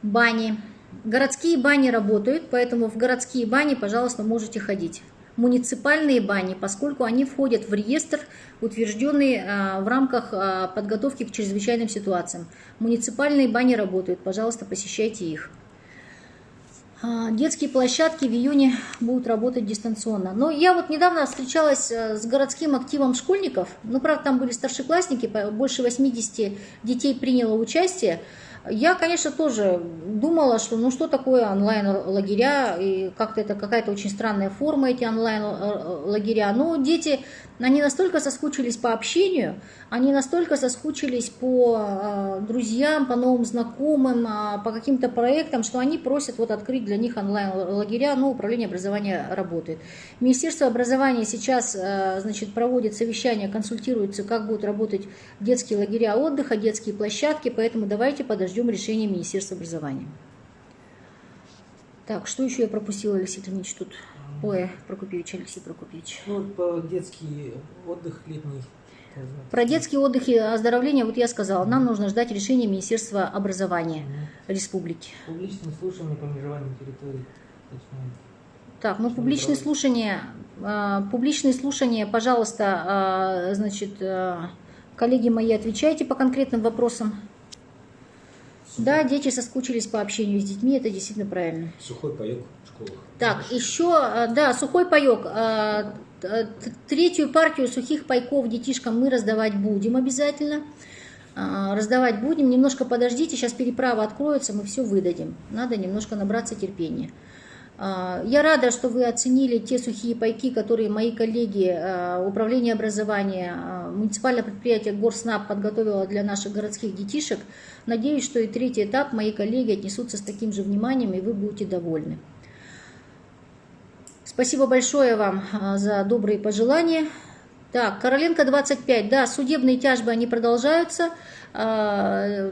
Бани. Городские бани работают, поэтому в городские бани, пожалуйста, можете ходить. Муниципальные бани, поскольку они входят в реестр, утвержденный в рамках подготовки к чрезвычайным ситуациям. Муниципальные бани работают, пожалуйста, посещайте их. Детские площадки в июне будут работать дистанционно. Но я вот недавно встречалась с городским активом школьников. Правда, там были старшеклассники, больше 80 детей приняло участие. Я, конечно, тоже думала, что что такое онлайн-лагеря, и как-то это какая-то очень странная форма, эти онлайн-лагеря. Но дети, они настолько соскучились по общению, они настолько соскучились по друзьям, по новым знакомым, по каким-то проектам, что они просят открыть для них онлайн-лагеря, но управление образования работает. Министерство образования сейчас, значит, проводит совещания, консультируется, как будут работать детские лагеря отдыха, детские площадки, поэтому давайте подождем решения Министерства образования. Так, что еще я пропустила, Алексей Леонидович, тут? Ой, Алексей Прокопьевич. По детский отдых летний. Про детские отдыхи, оздоровление, я сказала, нам нужно ждать решения Министерства образования Республики. Публичные слушания по межеванию территорий. Так, публичные слушания, пожалуйста, значит, коллеги мои, отвечайте по конкретным вопросам. Да, дети соскучились по общению с детьми, это действительно правильно. Сухой паёк в школах. Так, еще, да, сухой паёк. Третью партию сухих пайков детишкам мы раздавать будем обязательно. Раздавать будем. Немножко подождите, сейчас переправа откроется, мы все выдадим. Надо немножко набраться терпения. Я рада, что вы оценили те сухие пайки, которые мои коллеги Управления образования, муниципальное предприятие Горснаб подготовило для наших городских детишек. Надеюсь, что и третий этап мои коллеги отнесутся с таким же вниманием, и вы будете довольны. Спасибо большое вам за добрые пожелания. Так, Короленко 25. Да, судебные тяжбы, они продолжаются. Я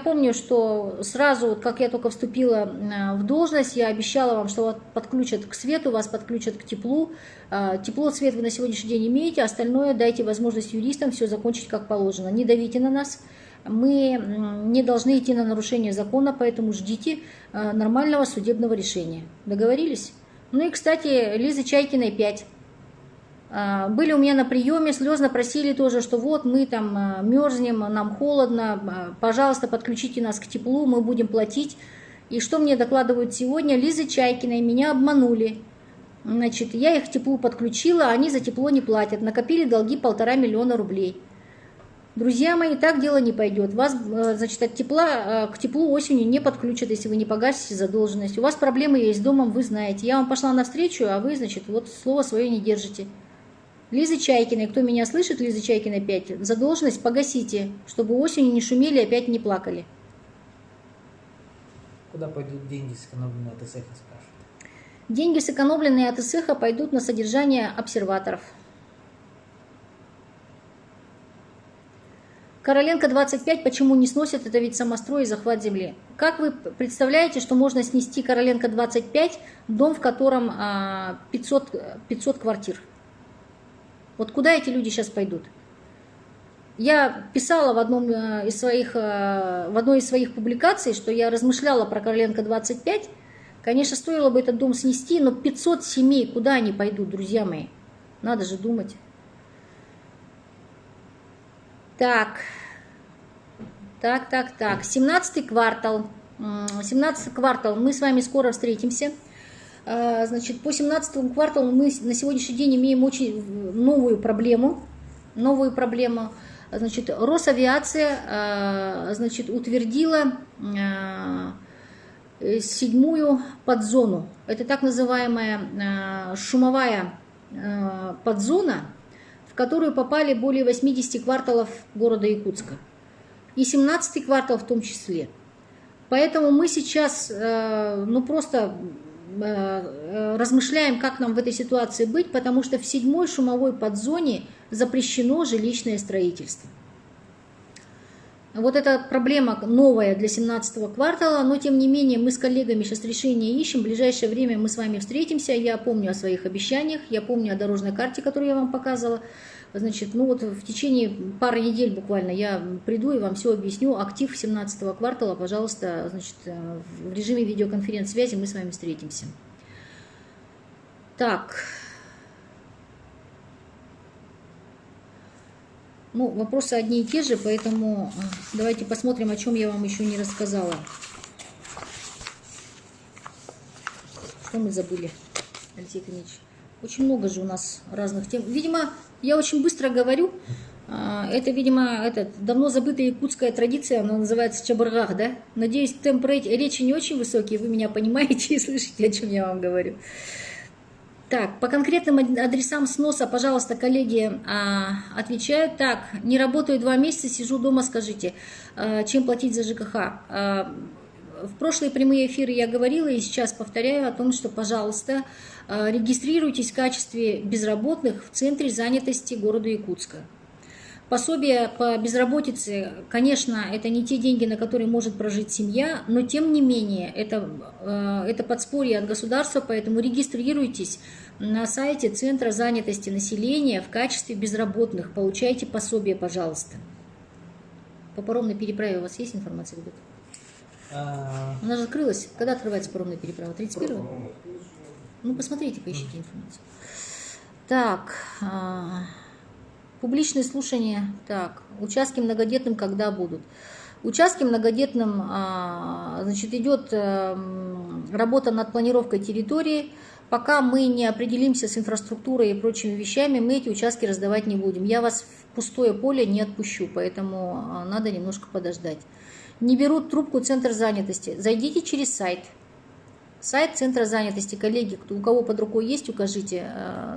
помню, что сразу, как я только вступила в должность, я обещала вам, что вас подключат к свету, вас подключат к теплу. Тепло, свет вы на сегодняшний день имеете, остальное дайте возможность юристам все закончить как положено. Не давите на нас. Мы не должны идти на нарушение закона, поэтому ждите нормального судебного решения. Договорились? И, кстати, Лизы Чайкиной 5. Были у меня на приеме, слезно просили тоже, что мы там мерзнем, нам холодно, пожалуйста, подключите нас к теплу, мы будем платить. И что мне докладывают сегодня? Лизы Чайкиной меня обманули. Значит, я их к теплу подключила, они за тепло не платят, накопили долги 1,5 миллиона рублей. Друзья мои, так дело не пойдет. Вас, значит, от тепла к теплу осенью не подключат, если вы не погасите задолженность. У вас проблемы есть с домом, вы знаете. Я вам пошла навстречу, а вы, значит, слово свое не держите. Лиза Чайкиной, кто меня слышит, Лиза Чайкина 5, задолженность погасите, чтобы осенью не шумели и опять не плакали. Куда пойдут деньги, сэкономленные от ИСЭХа, спрашивают? Деньги, сэкономленные от ИСЭХа, пойдут на содержание обсерваторов. Короленко 25 почему не сносят? Это ведь самострой и захват земли. Как вы представляете, что можно снести Короленко 25, дом, в котором 500 квартир? Вот куда эти люди сейчас пойдут? Я писала в одной из своих публикаций, что я размышляла про Короленко 25. Конечно, стоило бы этот дом снести, но 500 семей, куда они пойдут, друзья мои? Надо же думать. Так. 17-й квартал. 17-й квартал. Мы с вами скоро встретимся. Значит, по 17-му кварталу мы на сегодняшний день имеем очень новую проблему. Значит, Росавиация, значит, утвердила 7-ю подзону. Это так называемая шумовая подзона, в которую попали более 80 кварталов города Якутска. И 17-й квартал в том числе. Поэтому мы сейчас просто размышляем, как нам в этой ситуации быть, потому что в 7-й шумовой подзоне запрещено жилищное строительство. Вот эта проблема новая для 17-го квартала, но тем не менее мы с коллегами сейчас решение ищем. В ближайшее время мы с вами встретимся. Я помню о своих обещаниях, я помню о дорожной карте, которую я вам показывала. Значит, в течение пары недель буквально я приду и вам все объясню. Актив 17-го квартала, пожалуйста, значит, в режиме видеоконференц-связи мы с вами встретимся. Так. Вопросы одни и те же, поэтому давайте посмотрим, о чем я вам еще не рассказала. Что мы забыли, Алексей Калинич? Очень много же у нас разных тем. Видимо, я очень быстро говорю. Это, видимо, давно забытая якутская традиция, она называется чабыргах, да? Надеюсь, темп речи не очень высокий, вы меня понимаете и слышите, о чем я вам говорю. Так, по конкретным адресам сноса, пожалуйста, коллеги отвечают. Так, не работаю 2 месяца, сижу дома, скажите, чем платить за ЖКХ? В прошлые прямые эфиры я говорила и сейчас повторяю о том, что, пожалуйста, регистрируйтесь в качестве безработных в Центре занятости города Якутска. Пособие по безработице, конечно, это не те деньги, на которые может прожить семья, но тем не менее, это подспорье от государства, поэтому регистрируйтесь на сайте Центра занятости населения в качестве безработных, получайте пособие, пожалуйста. По паромной переправе у вас есть информация, ребята? Она же открылась. Когда открывается паромная переправа? 31-го? Посмотрите, поищите информацию. Так, публичные слушания. Так, участки многодетным когда будут? Участки многодетным, значит, идет работа над планировкой территории. Пока мы не определимся с инфраструктурой и прочими вещами, мы эти участки раздавать не будем. Я вас в пустое поле не отпущу, поэтому надо немножко подождать. Не берут трубку Центр занятости. Зайдите через сайт. Сайт Центра занятости. Коллеги, у кого под рукой есть, укажите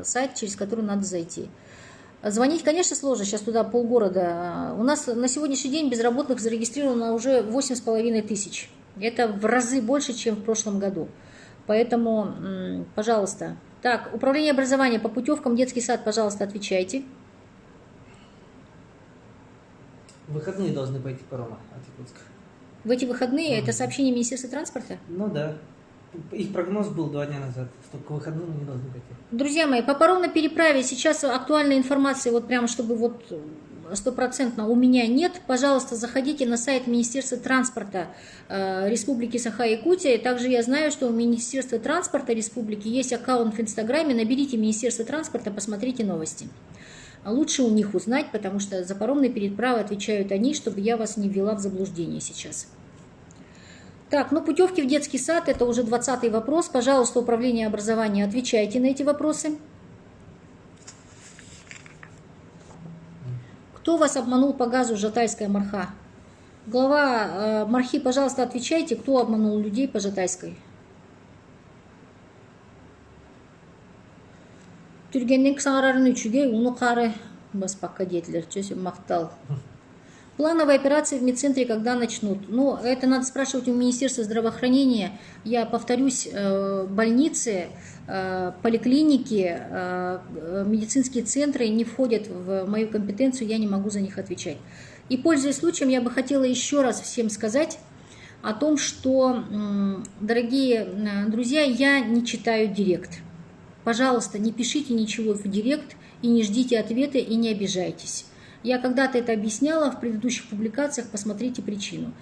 сайт, через который надо зайти. Звонить, конечно, сложно. Сейчас туда полгорода. У нас на сегодняшний день безработных зарегистрировано уже 8,5 тысяч. Это в разы больше, чем в прошлом году. Поэтому, пожалуйста. Так, управление образования по путевкам, детский сад, пожалуйста, отвечайте. В выходные должны пойти парома от Якутска. В эти выходные это сообщение Министерства транспорта? Ну да. Их прогноз был 2 дня назад, что к выходным они должны пойти. Друзья мои, по паромной переправе сейчас актуальной информации, вот прямо чтобы вот 100% у меня нет, пожалуйста, заходите на сайт Министерства транспорта Республики Саха-Якутия. Также я знаю, что у Министерства транспорта Республики есть аккаунт в Инстаграме, наберите Министерство транспорта, посмотрите новости. Лучше у них узнать, потому что за паромные переправы отвечают они, чтобы я вас не ввела в заблуждение сейчас. Так, путевки в детский сад, это уже 20-й вопрос. Пожалуйста, управление образования, отвечайте на эти вопросы. Кто вас обманул по газу, Жатайская Марха? Глава Мархи, пожалуйста, отвечайте, кто обманул людей по Жатайской? Түргеннен саңарарын үчүгө уну кары баспакка детилер, чөсү мактал. Плановые операции в медцентре когда начнут? Это надо спрашивать у Министерства здравоохранения. Я повторюсь, больницы, поликлиники, медицинские центры не входят в мою компетенцию, я не могу за них отвечать. И, пользуясь случаем, я бы хотела еще раз всем сказать о том, что, дорогие друзья, я не читаю директ. Пожалуйста, не пишите ничего в директ и не ждите ответа и не обижайтесь. Я когда-то это объясняла в предыдущих публикациях, посмотрите причину.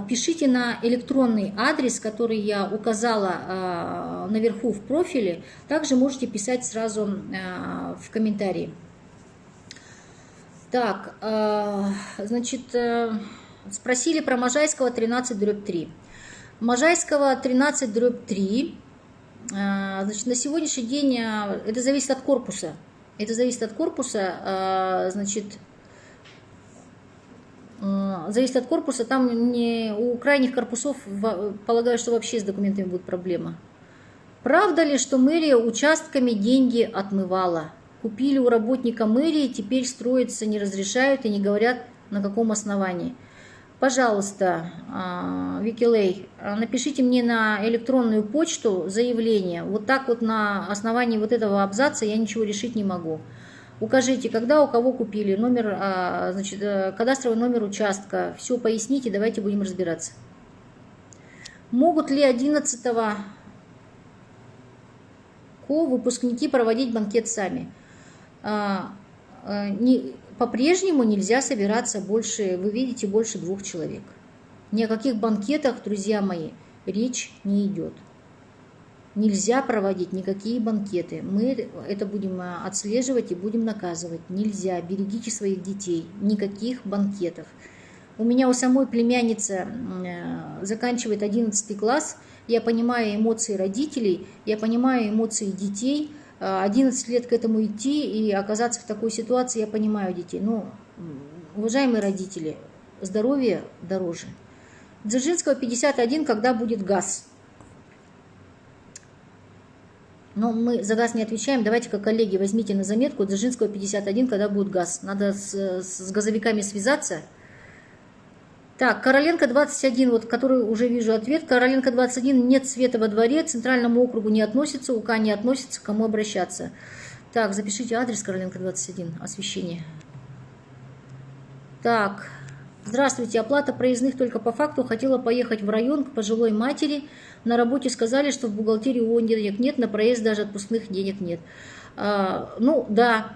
Пишите на электронный адрес, который я указала наверху в профиле. Также можете писать сразу в комментарии. Так, значит, спросили про Можайского 13/3. Можайского 13/3, значит, на сегодняшний день это зависит от корпуса. Это зависит от корпуса, значит, зависит от корпуса, там не, у крайних корпусов, полагаю, что вообще с документами будет проблема. Правда ли, что мэрия участками деньги отмывала? Купили у работника мэрии, теперь строиться не разрешают и не говорят, на каком основании. Пожалуйста, Викилей, напишите мне на электронную почту заявление. Вот так вот на основании вот этого абзаца я ничего решить не могу. Укажите, когда у кого купили, номер, значит, кадастровый номер участка. Все поясните, давайте будем разбираться. Могут ли 11-го выпускники проводить банкет сами? По-прежнему нельзя собираться больше, вы видите, больше 2 человек. Ни о каких банкетах, друзья мои, речь не идет. Нельзя проводить никакие банкеты. Мы это будем отслеживать и будем наказывать. Нельзя. Берегите своих детей. Никаких банкетов. У меня у самой племянница заканчивает 11 класс. Я понимаю эмоции родителей, я понимаю эмоции детей. 11 лет к этому идти и оказаться в такой ситуации, я понимаю детей. Но, уважаемые родители, здоровье дороже. Дзержинского 51, когда будет газ? Но мы за газ не отвечаем. Давайте-ка, коллеги, возьмите на заметку Дзержинского 51, когда будет газ. Надо с газовиками связаться. Так, Короленко 21, вот который уже вижу ответ. Короленко 21, нет света во дворе, Центральному округу не относится, УК не относится, к кому обращаться. Так, запишите адрес Короленко 21, освещение. Так, здравствуйте, оплата проездных только по факту. Хотела поехать в район к пожилой матери. На работе сказали, что в бухгалтерии ООО денег нет, на проезд даже отпускных денег нет. Ну, да.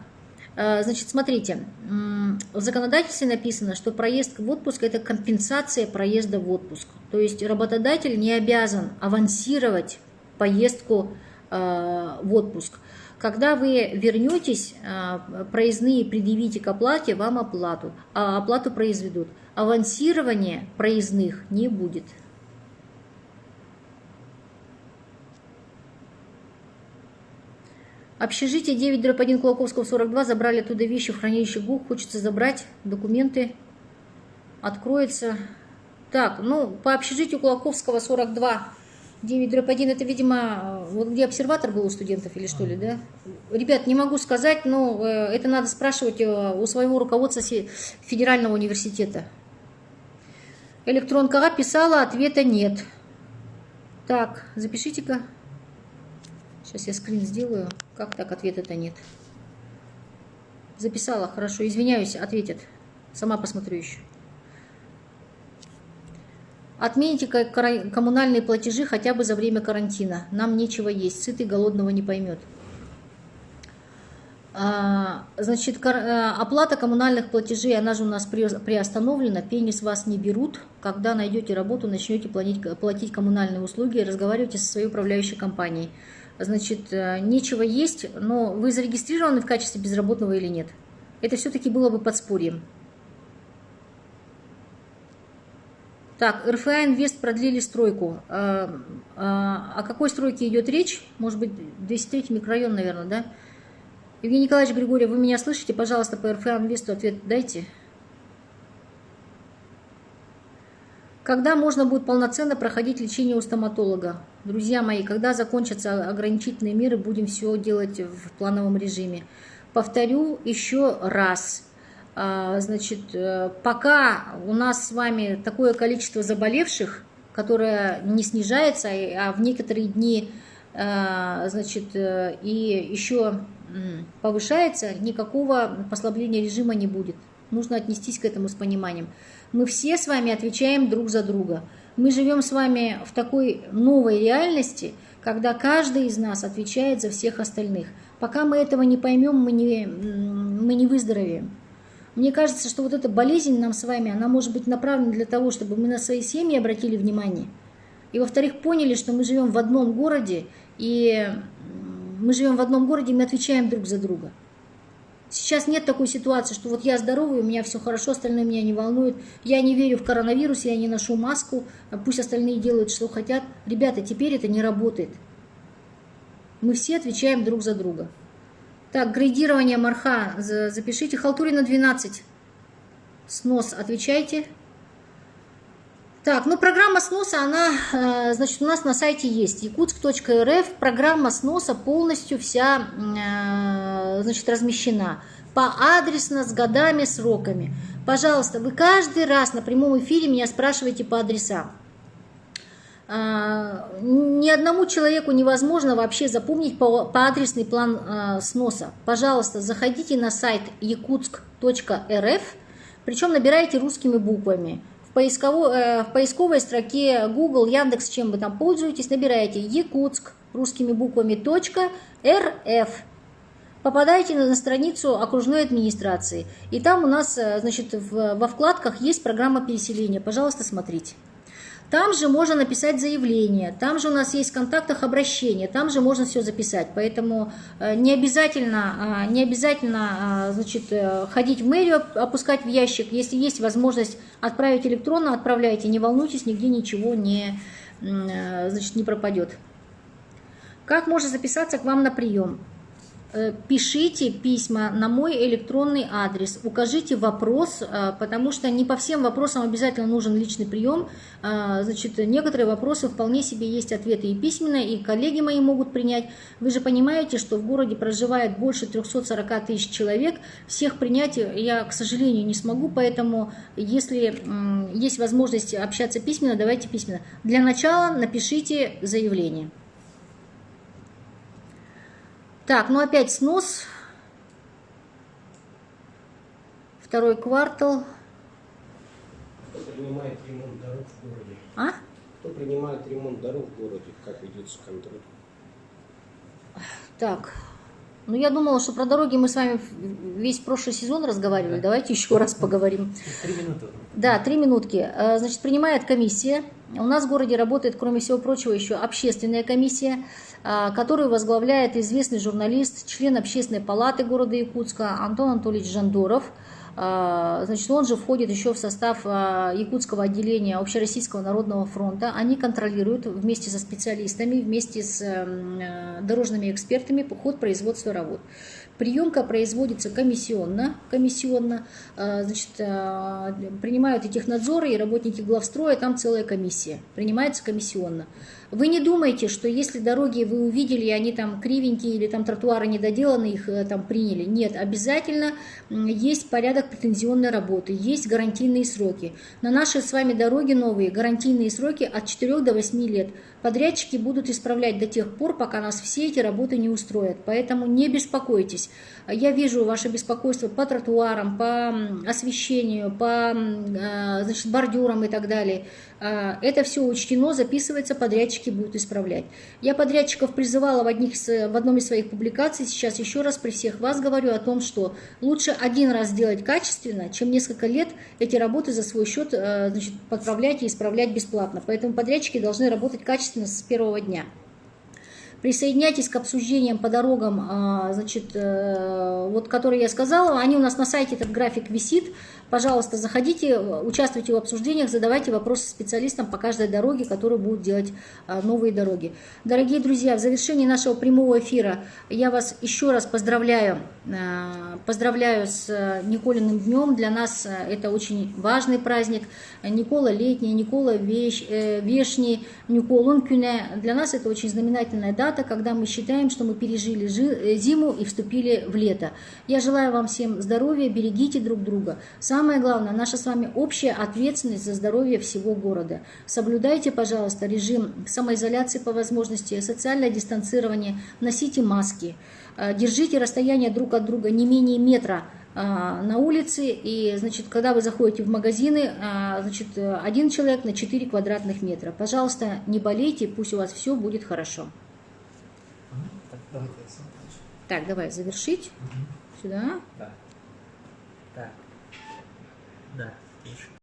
Значит, смотрите, в законодательстве написано, что проезд в отпуск – это компенсация проезда в отпуск. То есть работодатель не обязан авансировать поездку в отпуск. Когда вы вернетесь, проездные предъявите к оплате, вам оплату, а оплату произведут. Авансирования проездных не будет. Общежитие 9/1 Кулаковского 42, забрали оттуда вещи в хранилище ГУК, хочется забрать документы, откроется. Так, ну, по общежитию Кулаковского 42, 9/1, это, видимо, вот где обсерватор был у студентов или что ли, да? Ребят, не могу сказать, но это надо спрашивать у своего руководства федерального университета. Электронка писала, ответа нет. Так, запишите-ка. Сейчас я скрин сделаю. Как так, ответа-то нет? Записала, хорошо. Извиняюсь, ответят. Сама посмотрю еще. Отмените коммунальные платежи хотя бы за время карантина. Нам нечего есть. Сытый голодного не поймет. Значит, оплата коммунальных платежей, она же у нас приостановлена. Пени с вас не берут. Когда найдете работу, начнете платить коммунальные услуги, разговаривайте со своей управляющей компанией. Значит, нечего есть, но вы зарегистрированы в качестве безработного или нет? Это все-таки было бы подспорьем. Так, РФА Инвест продлили стройку. О какой стройке идет речь? Может быть, 203 микрорайон, наверное, да? Евгений Николаевич Григорьев, вы меня слышите? Пожалуйста, по РФА Инвесту ответ дайте. Когда можно будет полноценно проходить лечение у стоматолога? Друзья мои, когда закончатся ограничительные меры, будем все делать в плановом режиме. Повторю еще раз. Значит, пока у нас с вами такое количество заболевших, которое не снижается, а в некоторые дни, значит, и еще повышается, никакого послабления режима не будет. Нужно отнестись к этому с пониманием. Мы все с вами отвечаем друг за друга. Мы живем с вами в такой новой реальности, когда каждый из нас отвечает за всех остальных. Пока мы этого не поймем, мы не выздоровеем. Мне кажется, что вот эта болезнь нам с вами, она может быть направлена для того, чтобы мы на свои семьи обратили внимание. И, во-вторых, поняли, что мы живем в одном городе, и мы отвечаем друг за друга. Сейчас нет такой ситуации, что вот я здоровый, у меня все хорошо, остальное меня не волнует. Я не верю в коронавирус, я не ношу маску, пусть остальные делают, что хотят. Ребята, теперь это не работает. Мы все отвечаем друг за друга. Так, градирование Марха запишите. Халтурина 12. Снос отвечайте. Так, ну программа сноса, она, значит, у нас на сайте есть. Якутск.рф. Программа сноса полностью вся, значит, размещена. Поадресно, с годами, сроками. Пожалуйста, вы каждый раз на прямом эфире меня спрашиваете по адресам. Ни одному человеку невозможно вообще запомнить поадресный план сноса. Пожалуйста, заходите на сайт якутск.рф, причем набирайте русскими буквами. В поисковой строке Google, Яндекс, чем вы там пользуетесь, набираете Якутск русскими буквами .рф. Попадаете на страницу окружной администрации. И там у нас, значит, во вкладках есть программа переселения. Пожалуйста, смотрите. Там же можно написать заявление, там же у нас есть в контактах обращения, там же можно все записать. Поэтому не обязательно, значит, ходить в мэрию, опускать в ящик. Если есть возможность отправить электронно, отправляйте. Не волнуйтесь, нигде ничего значит, не пропадет. Как можно записаться к вам на прием? Пишите письма на мой электронный адрес, укажите вопрос, потому что не по всем вопросам обязательно нужен личный прием. Значит, некоторые вопросы вполне себе есть ответы и письменные, и коллеги мои могут принять. Вы же понимаете, что в городе проживает больше 340 тысяч человек, всех принять я, к сожалению, не смогу, поэтому если есть возможность общаться письменно, давайте письменно. Для начала напишите заявление. Так, ну опять снос. Второй квартал. Кто принимает ремонт дорог в городе? А? Кто принимает ремонт дорог в городе? Как ведется контроль? Так, ну я думала, что про дороги мы с вами весь прошлый сезон разговаривали. Давайте еще раз поговорим. 3 минуты. Да, 3 минутки. Значит, принимает комиссия. У нас в городе работает, кроме всего прочего, еще общественная комиссия, которую возглавляет известный журналист, член Общественной палаты города Якутска Антон Анатольевич Жандоров. Значит, он же входит еще в состав якутского отделения Общероссийского народного фронта. Они контролируют вместе со специалистами, вместе с дорожными экспертами ход производства работ. Приемка производится комиссионно, значит, принимают и технадзоры, и работники главстроя, там целая комиссия, принимается комиссионно. Вы не думайте, что если дороги вы увидели, и они там кривенькие, или там тротуары недоделаны, их там приняли. Нет, обязательно есть порядок претензионной работы, есть гарантийные сроки. На наши с вами дороги новые гарантийные сроки от 4 до 8 лет. Подрядчики будут исправлять до тех пор, пока нас все эти работы не устроят. Поэтому не беспокойтесь. Я вижу ваше беспокойство по тротуарам, по освещению, по, значит, бордюрам и так далее. Это все учтено, записывается, подрядчики будут исправлять. Я подрядчиков призывала в одном из своих публикаций, сейчас еще раз при всех вас говорю о том, что лучше один раз сделать качественно, чем несколько лет эти работы за свой счет, значит, подправлять и исправлять бесплатно. Поэтому подрядчики должны работать качественно с первого дня. Присоединяйтесь к обсуждениям по дорогам, значит, вот, которые я сказала. Они у нас на сайте, этот график висит. Пожалуйста, заходите, участвуйте в обсуждениях, задавайте вопросы специалистам по каждой дороге, которые будут делать новые дороги. Дорогие друзья, в завершении нашего прямого эфира я вас еще раз поздравляю. Поздравляю с Николиным днем. Для нас это очень важный праздник. Никола летний, Никола вешний, Николун кюне. Для нас это очень знаменательная дата, когда мы считаем, что мы пережили зиму и вступили в лето. Я желаю вам всем здоровья, берегите друг друга. Самое главное, наша с вами общая ответственность за здоровье всего города. Соблюдайте, пожалуйста, режим самоизоляции по возможности, социальное дистанцирование, носите маски, держите расстояние друг от друга не менее метра на улице, и, значит, когда вы заходите в магазины, значит, один человек на 4 квадратных метра. Пожалуйста, не болейте, пусть у вас все будет хорошо. Так, давайте я сам начну. Так, давай завершить. Сюда. Да. Так. Да.